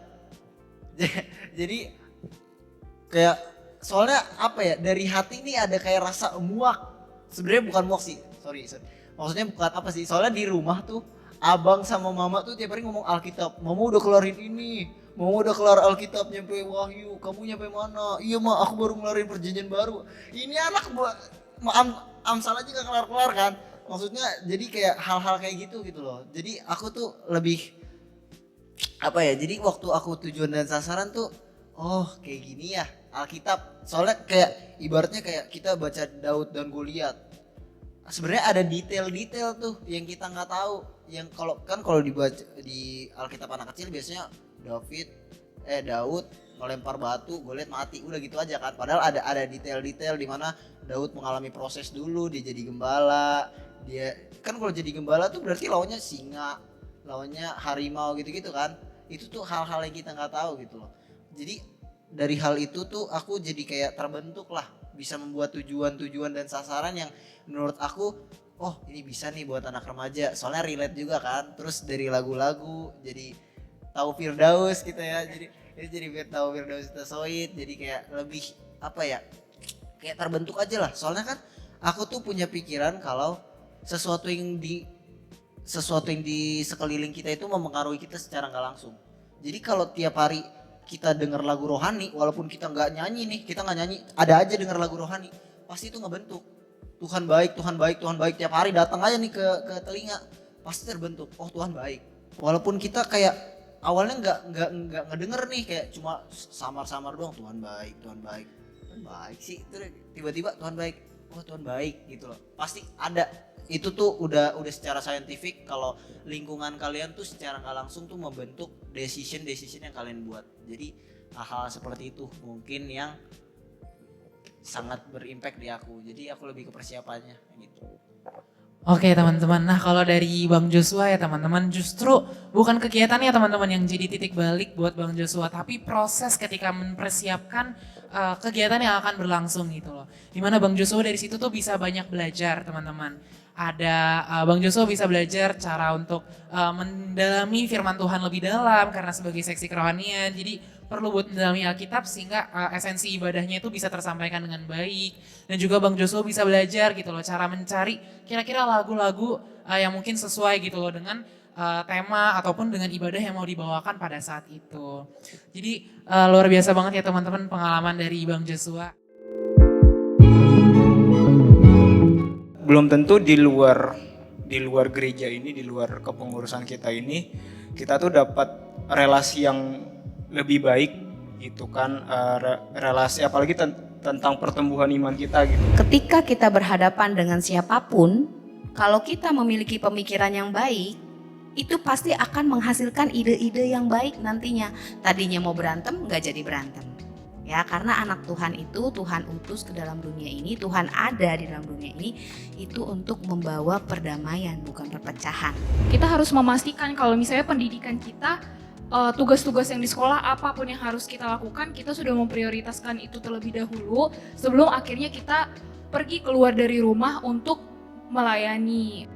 Jadi kayak soalnya apa ya, dari hati ini ada kayak rasa muak. Sebenarnya bukan muak sih, sorry. Maksudnya bukan apa sih, soalnya di rumah tuh abang sama mama tuh tiap hari ngomong Alkitab. Mama udah kelarin ini, mama udah kelar Alkitab nyampe Wahyu, kamu nyampe mana? Iya ma, aku baru ngelarin perjanjian baru. Ini anak Amsal aja gak kelar-kelar kan. Maksudnya jadi kayak hal-hal kayak gitu loh. Jadi aku tuh lebih apa ya, jadi waktu aku tujuan dan sasaran tuh oh kayak gini ya Alkitab. Soalnya kayak ibaratnya kayak kita baca Daud dan Goliat. Sebenarnya ada detail-detail tuh yang kita nggak tahu. Yang kalau dibaca di Alkitab anak kecil biasanya Daud melempar batu, Goliat mati, udah gitu aja kan. Padahal ada detail-detail di mana Daud mengalami proses dulu, dia jadi gembala. Dia kan kalau jadi gembala tuh berarti lawannya singa, lawannya harimau gitu-gitu kan. Itu tuh hal-hal yang kita nggak tahu gitu loh. Jadi dari hal itu tuh aku jadi kayak terbentuk lah, bisa membuat tujuan-tujuan dan sasaran yang menurut aku oh ini bisa nih buat anak remaja, soalnya relate juga kan. Terus dari lagu-lagu jadi tahu Firdaus gitu ya, jadi tahu Firdaus Tasoid, jadi kayak lebih apa ya, kayak terbentuk aja lah. Soalnya kan aku tuh punya pikiran kalau sesuatu yang di sekeliling kita itu mempengaruhi kita secara nggak langsung. Jadi kalau tiap hari kita dengar lagu rohani, walaupun kita nggak nyanyi nih, kita nggak nyanyi, ada aja dengar lagu rohani, pasti itu ngebentuk. Tuhan baik, Tuhan baik, Tuhan baik, tiap hari datang aja nih ke telinga, pasti terbentuk. Oh Tuhan baik. Walaupun kita kayak awalnya nggak ngedenger nih, kayak cuma samar-samar doang, Tuhan baik, Tuhan baik, Tuhan baik sih. Terus tiba-tiba Tuhan baik, oh Tuhan baik gitu loh. Pasti ada. Itu tuh udah secara saintifik kalau lingkungan kalian tuh secara nggak langsung tuh membentuk decision yang kalian buat. Jadi hal-hal seperti itu mungkin yang sangat berimpact di aku. Jadi aku lebih ke persiapannya gitu. Oke teman-teman, nah kalau dari Bang Joshua ya teman-teman, justru bukan kegiatannya teman-teman yang jadi titik balik buat Bang Joshua, tapi proses ketika mempersiapkan kegiatan yang akan berlangsung gitu loh. Dimana Bang Joshua dari situ tuh bisa banyak belajar teman-teman. Ada Bang Joshua bisa belajar cara untuk mendalami firman Tuhan lebih dalam karena sebagai seksi kerohanian. Jadi perlu buat mendalami Alkitab sehingga esensi ibadahnya itu bisa tersampaikan dengan baik. Dan juga Bang Joshua bisa belajar gitu loh cara mencari kira-kira lagu-lagu yang mungkin sesuai gitu loh dengan tema ataupun dengan ibadah yang mau dibawakan pada saat itu. Jadi luar biasa banget ya teman-teman pengalaman dari Bang Joshua. Belum tentu di luar gereja ini, di luar kepengurusan kita ini, kita tuh dapat relasi yang lebih baik gitu kan, relasi apalagi tentang pertumbuhan iman kita gitu. Ketika kita berhadapan dengan siapapun, kalau kita memiliki pemikiran yang baik, itu pasti akan menghasilkan ide-ide yang baik nantinya. Tadinya mau berantem, nggak jadi berantem. Ya, karena anak Tuhan itu Tuhan utus ke dalam dunia ini, Tuhan ada di dalam dunia ini itu untuk membawa perdamaian, bukan perpecahan. Kita harus memastikan kalau misalnya pendidikan kita, tugas-tugas yang di sekolah apapun yang harus kita lakukan, kita sudah memprioritaskan itu terlebih dahulu sebelum akhirnya kita pergi keluar dari rumah untuk melayani.